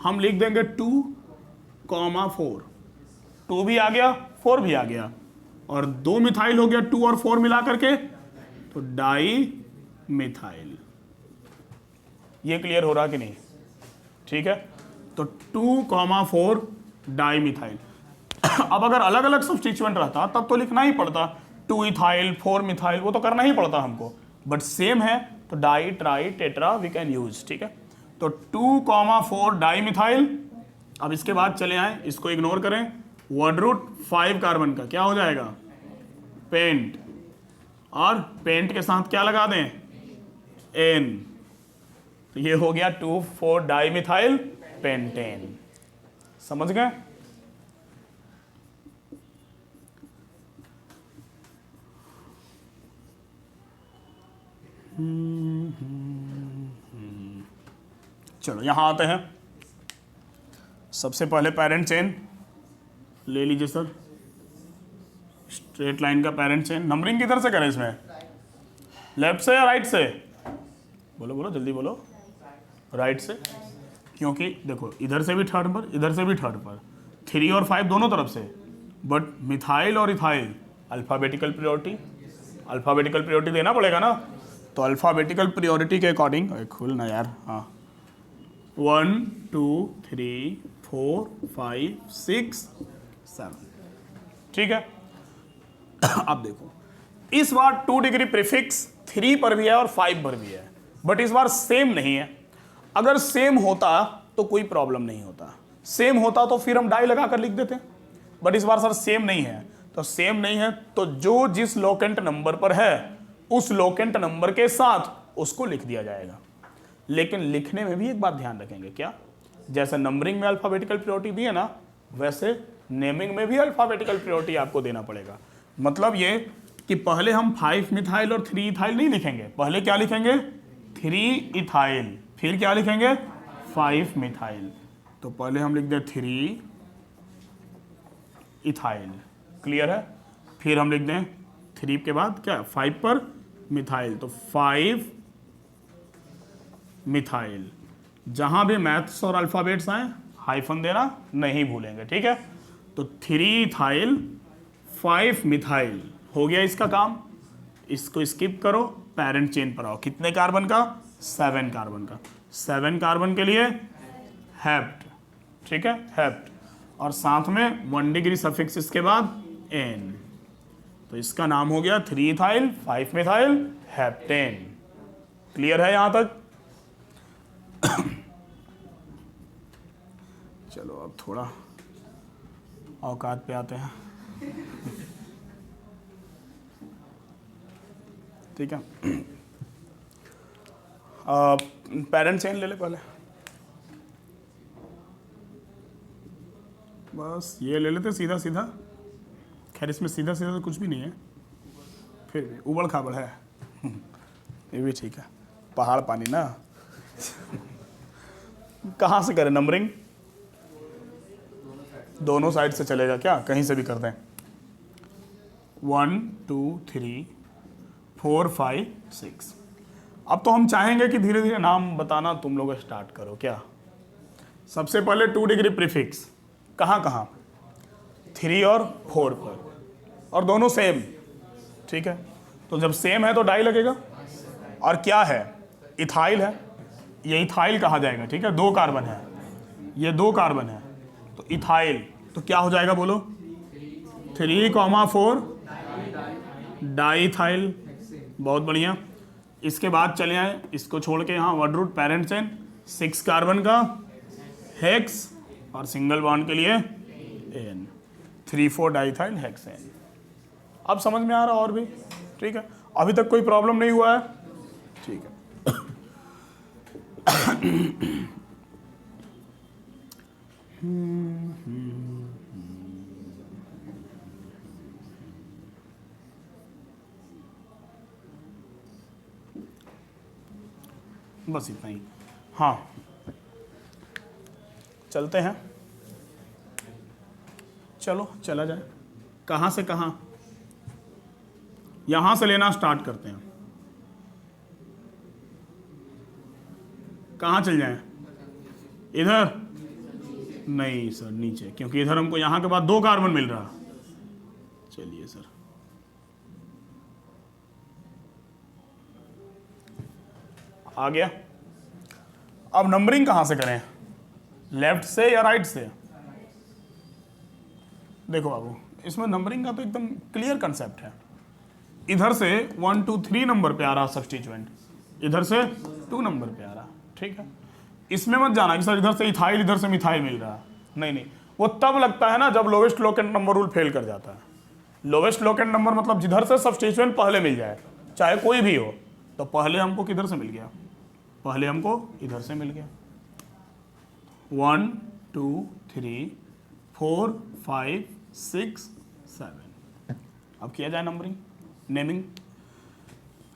हम लिख देंगे 2,4। 2 भी आ गया, 4 भी आ गया, और 2 मिथाइल हो गया 2 और 4 मिला करके, तो डाई मिथाइल। ये क्लियर हो रहा कि नहीं? ठीक है, तो 2,4 डाई मिथाइल। अब अगर अलग अलग सब्स्टिट्यूएंट रहता तब तो लिखना ही पड़ता, 2 इथाइल 4 मिथाइल, वो तो करना ही पड़ता हमको, बट सेम है तो di tri tetra we can use. ठीक है, तो 2,4 डाई मिथाइल। अब इसके बाद चले आए, इसको इग्नोर करें, वर्ड रूट 5 कार्बन का क्या हो जाएगा? पेंट, और पेंट के साथ क्या लगा दें? एन, तो ये हो गया 2,4 डाई मिथाइल पेंटेन। समझ गए? चलो यहां आते हैं। सबसे पहले पेरेंट चेन ले लीजिए सर, स्ट्रेट लाइन का पेरेंट चेन। नंबरिंग किधर से करें इसमें? लेफ्ट से या राइट से? बोलो बोलो, जल्दी बोलो। राइट से, क्योंकि देखो इधर से भी थर्ड पर, इधर से भी थर्ड पर, 3 और 5 दोनों तरफ से, बट मिथाइल और ethyl alphabetical priority, alphabetical priority देना पड़ेगा ना। तो अल्फ़ाबेटिकल प्रायोरिटी के अकॉर्डिंग, खुलना यार, हाँ, 1 2 3 4 5 6 7। ठीक है, अब देखो इस बार 2 डिग्री प्रीफिक्स 3 पर भी है और 5 पर भी है, बट इस बार सेम नहीं है। अगर सेम होता तो कोई प्रॉब्लम नहीं होता, सेम होता तो फिर हम डाई लगा कर लिख देते, बट इस बार सर सेम नहीं है। तो सेम नहीं है तो जो जिस लोकेंट नंबर पर है उस लोकेंट नंबर के साथ उसको लिख दिया जाएगा। लेकिन लिखने में भी एक बात ध्यान रखेंगे, क्या? जैसे नंबरिंग में अल्फ़ाबेटिकल प्रायोरिटी दी है ना, वैसे नेमिंग में भी अल्फ़ाबेटिकल प्रायोरिटी आपको देना पड़ेगा। मतलब ये कि पहले हम 5 मिथाइल और 3 इथाइल नहीं लिखेंगे, पहले क्या लिखेंगे? 3 इथाइल, फिर क्या लिखेंगे? 5 मिथाइल। तो पहले हम लिख दें 3 इथाइल, क्लियर है? फिर हम लिख दें 3 के बाद क्या? 5 पर मिथाइल, तो 5 मिथाइल। जहां भी मैथ्स और अल्फ़ाबेट्स आए हाइफन देना नहीं भूलेंगे, ठीक है? तो 3 इथाइल 5 मिथाइल हो गया इसका काम। इसको स्किप करो, पेरेंट चेन पर आओ। कितने कार्बन का? 7 कार्बन का। 7 कार्बन के लिए हेप्ट, ठीक है, हेप्ट, और साथ में 1 डिग्री सफिक्स इसके बाद एन, तो इसका नाम हो गया 3 इथाइल 5 मिथाइल हेप्टेन। क्लियर है यहां तक? चलो अब थोड़ा औकात पे आते हैं। ठीक है, पेरेंट चेन ले ले पहले, बस ये ले लेते सीधा सीधा। खैर इसमें सीधा सीधा तो कुछ भी नहीं है, फिर भी उबड़ खाबड़ है। ये भी ठीक है, पहाड़ पानी ना। कहाँ से करें नंबरिंग? दोनों साइड से चलेगा क्या? कहीं से भी कर दें। 1 2 3 4 5 6। अब तो हम चाहेंगे कि धीरे धीरे नाम बताना तुम लोग स्टार्ट करो क्या। सबसे पहले 2 डिग्री प्रीफिक्स कहाँ कहाँ? 3 और 4 पर, और दोनों सेम, ठीक है। तो जब सेम है तो डाई लगेगा। और क्या है? इथाइल है, ये इथाइल कहा जाएगा, ठीक है। 2 कार्बन है, ये 2 कार्बन है, तो इथाइल, तो क्या हो जाएगा बोलो? 3,4 डाईथाइल। बहुत बढ़िया। इसके बाद चले आए, इसको छोड़ के यहाँ word root parent chain, 6 carbon का हेक्स, और सिंगल बॉन्ड के लिए एन, 3,4 डाईथाइल हेक्सेन। अब समझ में आ रहा और भी, ठीक है। अभी तक कोई प्रॉब्लम नहीं हुआ है, ठीक है। बस इतना ही। हाँ, चलते हैं, चलो चला जाए। कहाँ से कहाँ? यहां से लेना स्टार्ट करते हैं। कहाँ चल जाएं? इधर नहीं सर, नीचे, क्योंकि इधर हमको यहां के बाद 2 कार्बन मिल रहा। चलिए सर, आ गया। अब नंबरिंग कहां से करें? लेफ्ट से या राइट से? देखो बाबू, इसमें नंबरिंग का तो एकदम क्लियर कंसेप्ट है। इधर से 1 2 3 नंबर पे आ रहा सब्स्टिट्यूएंट, इधर से 2 नंबर पे आ रहा, ठीक है। इसमें मत जाना कि सर इधर से इथाइल इधर से मिथाइल मिल रहा। नहीं नहीं, वो तब लगता है ना जब lowest locant number rule fail कर जाता है। लोवेस्ट लोकेंट नंबर मतलब जिधर से सब्स्टिट्यूएंट पहले मिल जाए, चाहे कोई भी हो। तो पहले हमको किधर से मिल गया? पहले हमको इधर से मिल गया। 1 2 3 4 5 6 7। अब किया जाए नंबरिंग, नेमिंग।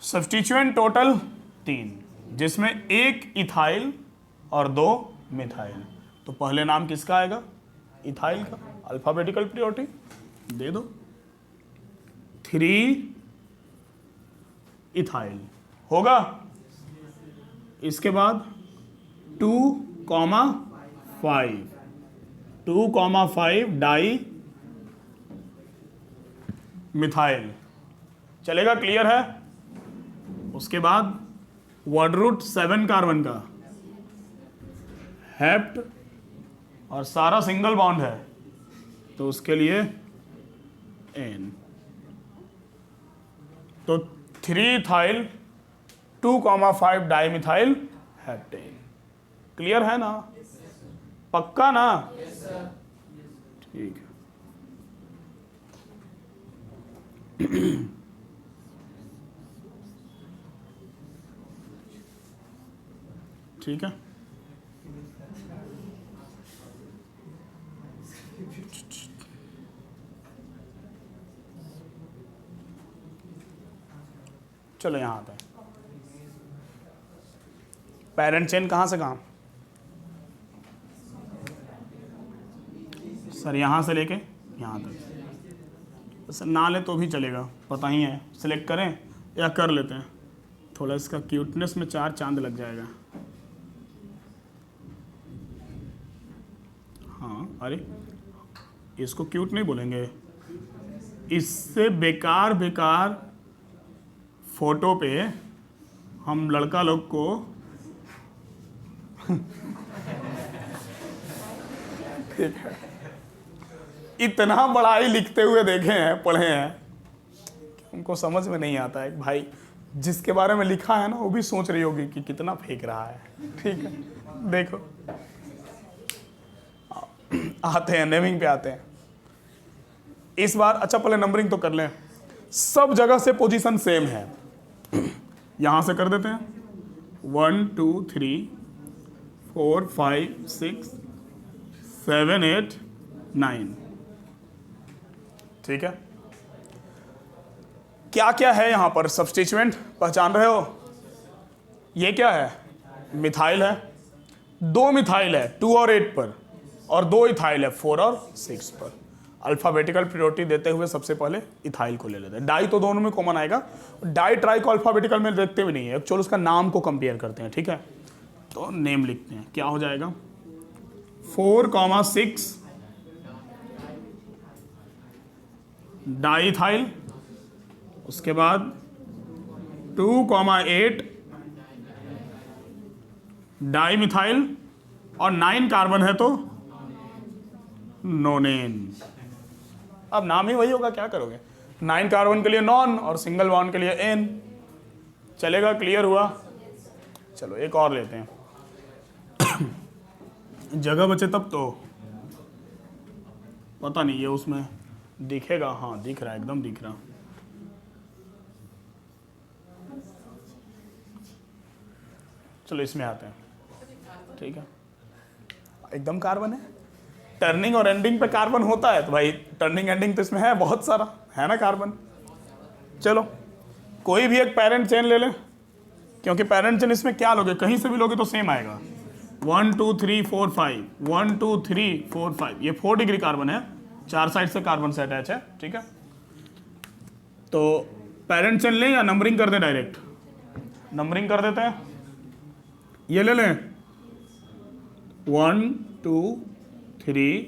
सब्स्टिट्यूएंट टोटल 3, जिसमें 1 इथाइल और 2 मिथाइल। तो पहले नाम किसका आएगा? इथाइल का। अल्फाबेटिकल प्रायोरिटी दे दो। 3 इथाइल होगा। इसके बाद 2,5 2,5 डाई मिथाइल चलेगा। क्लियर है? उसके बाद वर्ड रूट 7 कार्बन का हेप्ट, और सारा सिंगल बॉन्ड है, तो उसके लिए एन। तो 3 इथाइल 2,5 डाईमिथाइल हेप्टेन। क्लियर है ना? पक्का ना? ठीक है। ठीक है, चलो यहां आते हैं। पेरेंट चेन कहां से कहां? सर यहां से लेके यहां तक। सर ना ले तो भी चलेगा, पता ही है। सिलेक्ट करें या कर लेते हैं? थोड़ा इसका क्यूटनेस में 4 चांद लग जाएगा। हाँ, अरे इसको क्यूट नहीं बोलेंगे, इससे बेकार बेकार फोटो पे हम लड़का लोग को ठीक है, इतना बड़ा ही लिखते हुए देखे हैं, पढ़े हैं, उनको समझ में नहीं आता है भाई जिसके बारे में लिखा है ना वो भी सोच रही होगी कि कितना फेंक रहा है। ठीक है, देखो आते हैं नेमिंग पे आते हैं इस बार। अच्छा पहले नंबरिंग तो कर लें, सब जगह से पोजीशन सेम है। यहां से कर देते हैं 1 2 3 4 5 6 7 8 9। ठीक है, क्या क्या है यहां पर सब्स्टिट्यूएंट पहचान रहे हो? ये क्या है? मिथाइल है, 2 मिथाइल है 2 और 8 पर, और 2 इथाइल है 4 और 6 पर। अल्फाबेटिकल प्रायोरिटी देते हुए सबसे पहले इथाइल को ले लेते हैं। डाई तो दोनों में कॉमन आएगा, डाई ट्राई को अल्फाबेटिकल में देखते भी नहीं है, एक्चुअली उसका नाम को कंपेयर करते हैं। ठीक है, तो नेम लिखते हैं, क्या हो जाएगा 4,6 डाई इथाइल, उसके बाद 2,8 डाई मिथाइल, और 9 कार्बन है तो नोनेन। अब नाम ही वही होगा, क्या करोगे? 9 कार्बन के लिए नॉन और सिंगल बॉन्ड के लिए एन। चलेगा? क्लियर हुआ? चलो एक और लेते हैं। जगह बचे तब तो। पता नहीं ये उसमें दिखेगा, हाँ दिख रहा है, एकदम दिख रहा। चलो इसमें आते हैं। ठीक है, एकदम कार्बन है, टर्निंग और एंडिंग पे कार्बन होता है तो भाई टर्निंग एंडिंग तो इसमें है बहुत सारा, है ना कार्बन। चलो कोई भी एक पेरेंट चेन ले लें, क्योंकि पेरेंट चेन इसमें क्या लोगे, कहीं से भी लोगे तो सेम आएगा। 1 2 3 4 5 1 2 3 4 5, ये 4 डिग्री कार्बन है, 4 साइड से कार्बन से अटैच है। ठीक है, तो पेरेंट चेन लें या नंबरिंग कर दें? डायरेक्ट नंबरिंग कर देते हैं। ये ले लें 1 2 3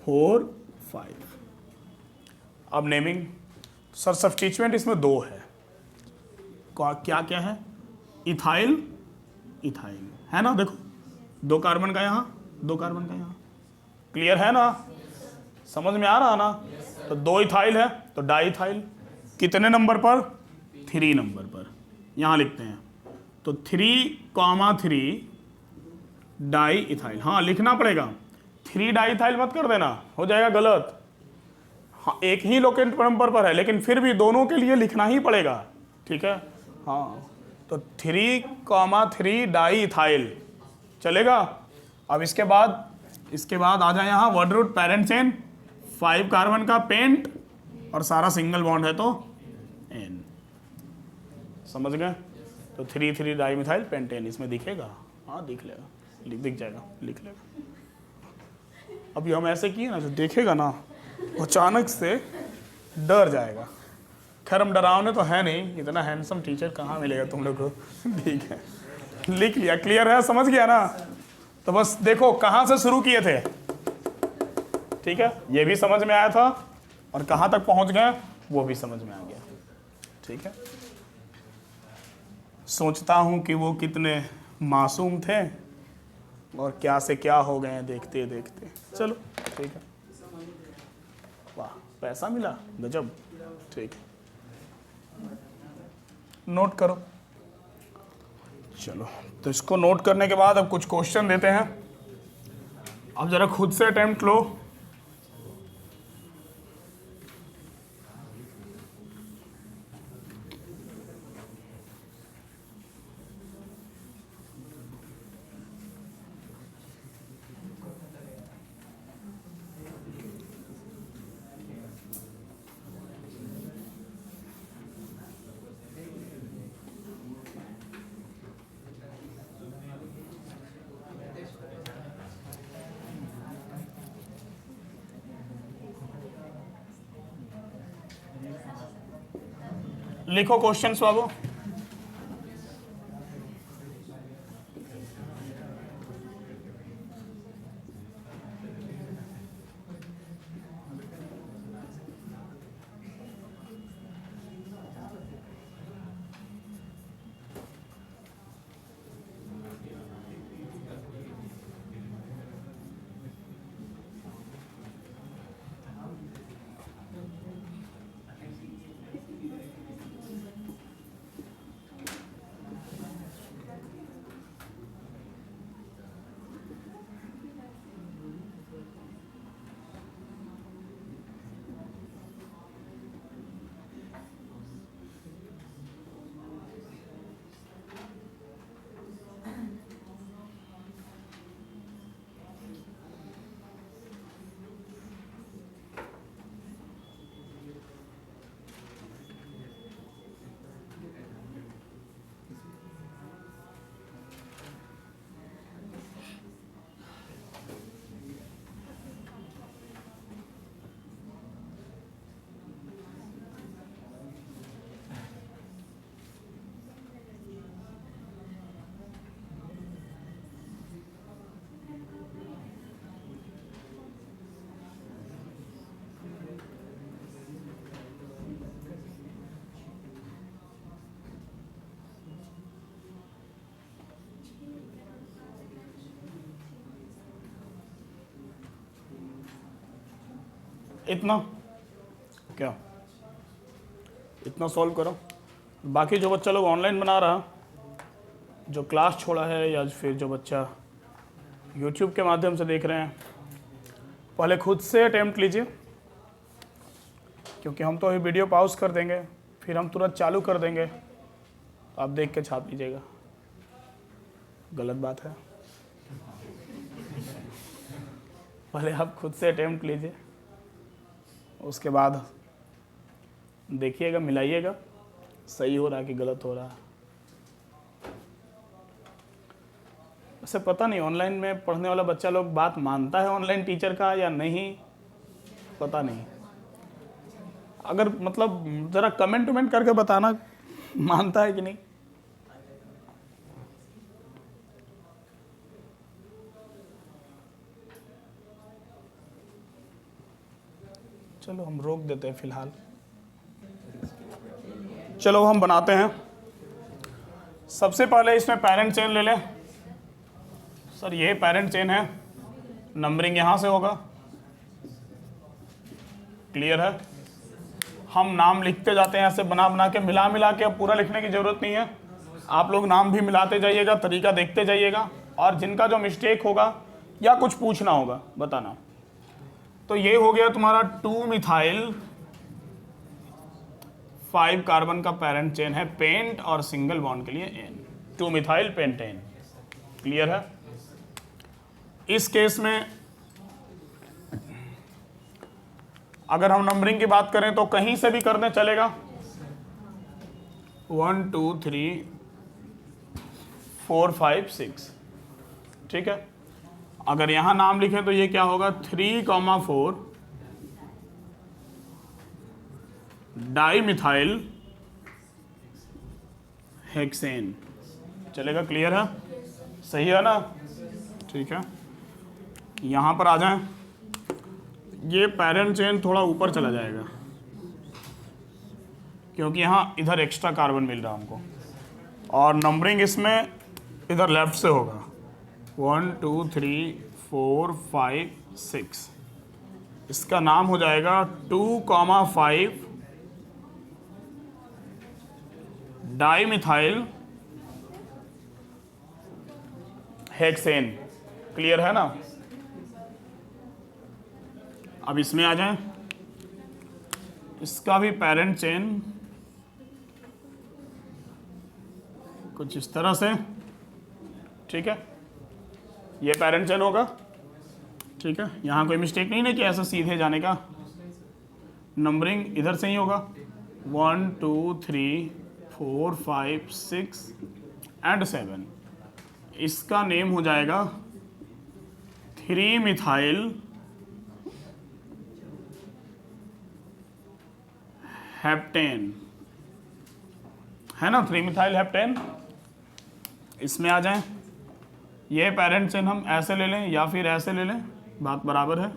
4 5। अब नेमिंग। सर सब्स्टिट्यूएंट इसमें 2 है, क्या क्या है? इथाइल इथाइल है ना, देखो 2 कार्बन का यहाँ, 2 कार्बन का यहाँ। क्लियर है ना, समझ में आ रहा ना? तो 2 इथाइल है तो डाई इथाइल, कितने नंबर पर? 3 नंबर पर। यहाँ लिखते हैं तो 3,3 डाई इथाइल। हाँ लिखना पड़ेगा, 3 डाई इथाइल मत कर देना, हो जाएगा गलत। हाँ एक ही लोकेट नंबर पर है लेकिन फिर भी दोनों के लिए लिखना ही पड़ेगा। ठीक है, हाँ तो 3,3 डाई इथाइल चलेगा। अब इसके बाद आ जाए यहाँ word root parent chain, 5 carbon का पेंट और सारा सिंगल बॉन्ड है तो एन। समझ गए? तो 3,3 डाई मिथाइल पेंटेन इसमें दिखेगा, हाँ दिख लेगा, दिख जाएगा, लिख लेगा। अभी हम ऐसे किए ना, जो देखेगा ना अचानक से डर जाएगा। खैर हम डरावने तो है नहीं, इतना हैंडसम टीचर कहाँ मिलेगा तुम लोग को। ठीक है, लिख लिया, क्लियर है, समझ गया ना? तो बस देखो कहाँ से शुरू किए थे। ठीक है, ये भी समझ में आया था और कहाँ तक पहुँच गए वो भी समझ में आ गया। ठीक है, सोचता हूँ कि वो कितने मासूम थे और क्या से क्या हो गए देखते देखते। चलो ठीक है, वाह पैसा मिला, गजब। ठीक है, नोट करो। चलो तो इसको नोट करने के बाद अब कुछ क्वेश्चन देते हैं, अब जरा खुद से अटेम्प्ट लो। लिखो क्वेश्चन बाबू। इतना क्या, इतना सॉल्व करो। बाकी जो बच्चा लोग ऑनलाइन बना रहा, जो क्लास छोड़ा है या फिर जो बच्चा यूट्यूब के माध्यम से देख रहे हैं, पहले खुद से अटेम्प्ट लीजिए, क्योंकि हम तो अभी वीडियो पॉज कर देंगे, फिर हम तुरंत चालू कर देंगे, तो आप देख के छाप लीजिएगा, गलत बात है। पहले आप खुद से अटेम्प्ट लीजिए, उसके बाद देखिएगा, मिलाइएगा सही हो रहा है कि गलत हो रहा है। वैसे पता नहीं ऑनलाइन में पढ़ने वाला बच्चा लोग बात मानता है ऑनलाइन टीचर का या नहीं, पता नहीं। अगर मतलब ज़रा कमेंट वमेंट करके बताना मानता है कि नहीं। चलो हम रोक देते हैं फिलहाल। चलो हम बनाते हैं। सबसे पहले इसमें पेरेंट चेन ले लें। सर ये पेरेंट चेन है, नंबरिंग यहाँ से होगा, क्लियर है। हम नाम लिखते जाते हैं ऐसे बना बना के, मिला मिला के, अब पूरा लिखने की ज़रूरत नहीं है। आप लोग नाम भी मिलाते जाइएगा, तरीका देखते जाइएगा, और जिनका जो मिस्टेक होगा या कुछ पूछना होगा बताना। तो ये हो गया तुम्हारा 2 मिथाइल 5 कार्बन का पेरेंट चेन है, पेंट और सिंगल बॉन्ड के लिए एन, 2 मिथाइल पेंटेन, क्लियर है। इस केस में अगर हम नंबरिंग की बात करें तो कहीं से भी करने चलेगा, 1 2 3 4 5 6, ठीक है। अगर यहां नाम लिखें तो ये क्या होगा, 3,4 डाई मिथाइल हेक्सेन, चलेगा, क्लियर है, सही है ना, ठीक है। यहां पर आ जाएं, ये पेरेंट चेन थोड़ा ऊपर चला जाएगा क्योंकि यहाँ इधर एक्स्ट्रा कार्बन मिल रहा है हमको, और नंबरिंग इसमें इधर लेफ्ट से होगा, 1 2 3 4 5 6। इसका नाम हो जाएगा 2,5 डाई मिथाइल हेक्सेन, क्लियर है ना। अब इसमें आ जाएं, इसका भी पेरेंट चेन कुछ इस तरह से, ठीक है, ये पेरेंट चेन होगा, ठीक है। यहाँ कोई मिस्टेक नहीं है कि ऐसा सीधे जाने का, नंबरिंग इधर से ही होगा, 1 2 3 4 5 6 एंड 7। इसका नेम हो जाएगा 3 मिथाइल हेप्टेन, है ना, 3 मिथाइल हेप्टेन। इसमें आ जाएं, ये पेरेंट चेन हम ऐसे ले लें या फिर ऐसे ले लें, बात बराबर है।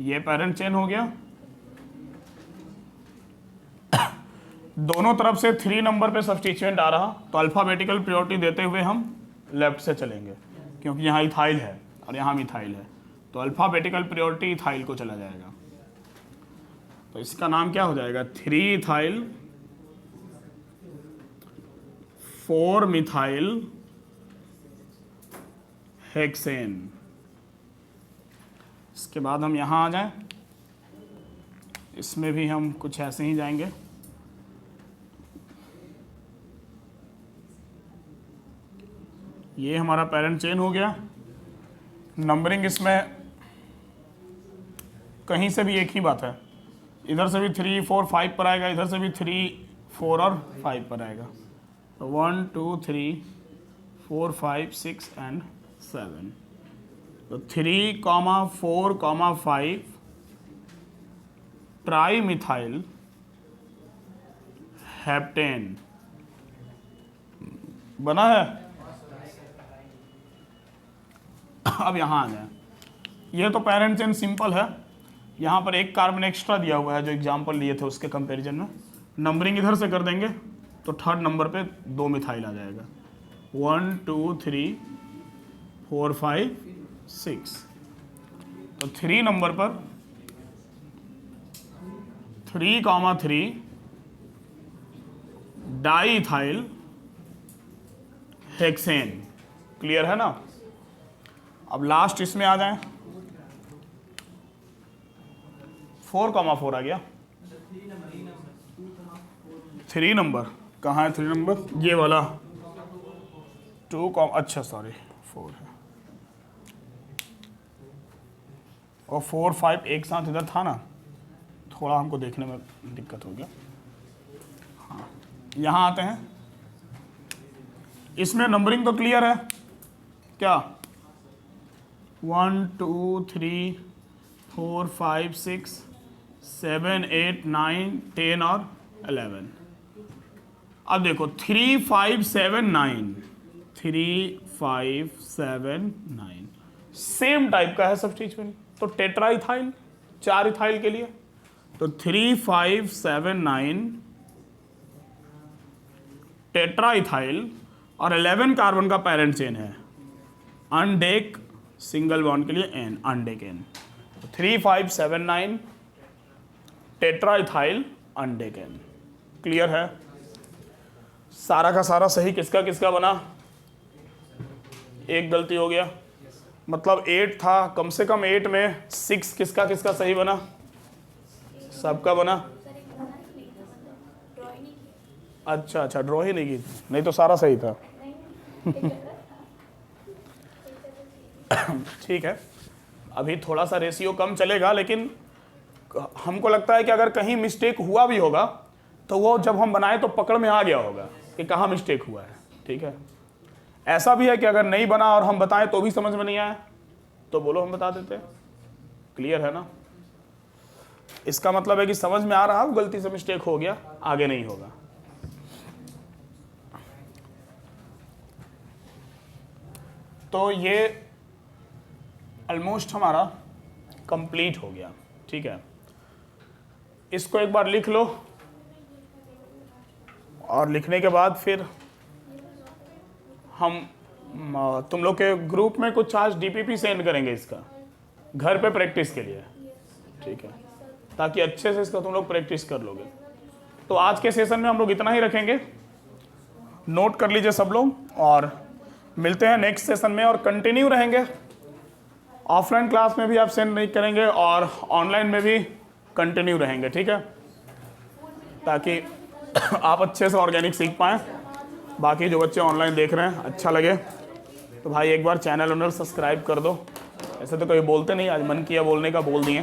ये पेरेंट चेन हो गया, दोनों तरफ से 3 नंबर पे सब्स्टिट्यूएंट आ रहा, तो अल्फाबेटिकल प्रायोरिटी देते हुए हम लेफ्ट से चलेंगे, क्योंकि यहाँ इथाइल है और यहाँ मिथाइल है, तो अल्फाबेटिकल प्रायोरिटी इथाइल को चला जाएगा। तो इसका नाम क्या हो जाएगा, 3 इथाइल 4 मिथाइल हेक्सेन। इसके बाद हम यहाँ आ जाएं, इसमें भी हम कुछ ऐसे ही जाएंगे, ये हमारा पेरेंट चेन हो गया। नंबरिंग इसमें कहीं से भी एक ही बात है, इधर से भी 3 4 5 पर आएगा, इधर से भी 3 4 और 5 पर आएगा, तो 1 2 3 4 5 6 एंड 7। तो 3, 4, 5 ट्राई मिथाइल हेप्टेन बना है। अब यहाँ आ जाए, ये तो पेरेंट चेन सिंपल है, यहाँ पर एक कार्बन एक्स्ट्रा दिया हुआ है जो एग्जाम्पल लिए थे उसके कंपैरिजन में। नंबरिंग इधर से कर देंगे तो 3rd नंबर पे 2 मिथाइल आ जाएगा, 1 2 3 4 5 6। तो 3 नंबर पर 3,3 डाईइथाइल हेक्सेन। क्लियर है ना। अब लास्ट इसमें आ जाएं, 4,4 आ गया। 3 नंबर कहाँ है? 3 नंबर ये वाला 2, अच्छा सॉरी 4 है, और 4, 5 एक साथ इधर था ना, थोड़ा हमको देखने में दिक्कत हो गया। हाँ, यहाँ आते हैं। इसमें नंबरिंग तो क्लियर है क्या? 1, 2, 3, 4, 5, 6, 7, 8, 9, 10 और 11। अब देखो 3, 5, 7, 9, 3, 5, 7, 9 सेम टाइप का है सब्स्टिट्यूशन। तो टेट्राइथाइल 4 इथाइल के लिए तो 3, 5, 7, 9 टेट्राइथाइल और 11 कार्बन का पेरेंट चेन है। अनडेक सिंगल बॉन्ड के लिए ane, undec ane. 3, 5, 7, 9 tetraethyl undec ane. Clear है? सारा का सारा सही किसका किसका बना? एक गलती हो गया, मतलब 8 था, कम से कम 8 में 6 किसका किसका सही बना? सबका बना। अच्छा अच्छा, ड्रॉ ही नहीं की, नहीं तो सारा सही था। ठीक है, अभी थोड़ा सा रेशियो कम चलेगा, लेकिन हमको लगता है कि अगर कहीं मिस्टेक हुआ भी होगा तो वो जब हम बनाए तो पकड़ में आ गया होगा कि कहाँ मिस्टेक हुआ है। ठीक है, ऐसा भी है कि अगर नहीं बना और हम बताएं तो भी समझ में नहीं आया तो बोलो, हम बता देते हैं। क्लियर है ना? इसका मतलब है कि समझ में आ रहा है, गलती से मिस्टेक हो गया, आगे नहीं होगा। तो ये ऑलमोस्ट हमारा कंप्लीट हो गया। ठीक है, इसको एक बार लिख लो और लिखने के बाद फिर हम तुम लोग के ग्रुप में कुछ आज डीपीपी सेंड करेंगे इसका घर पे प्रैक्टिस के लिए। ठीक है, ताकि अच्छे से इसका तुम लोग प्रैक्टिस कर लोगे। तो आज के सेशन में हम लोग इतना ही रखेंगे, नोट कर लीजिए सब लोग, और मिलते हैं नेक्स्ट सेशन में और कंटिन्यू रहेंगे। ऑफलाइन क्लास में भी आप सेंड नहीं करेंगे और ऑनलाइन में भी कंटिन्यू रहेंगे। ठीक है, ताकि आप अच्छे से ऑर्गेनिक सीख पाएँ। बाकी जो बच्चे ऑनलाइन देख रहे हैं अच्छा लगे तो भाई एक बार चैनल सब्सक्राइब कर दो। ऐसे तो कोई बोलते नहीं, आज मन किया बोलने का बोल दिए।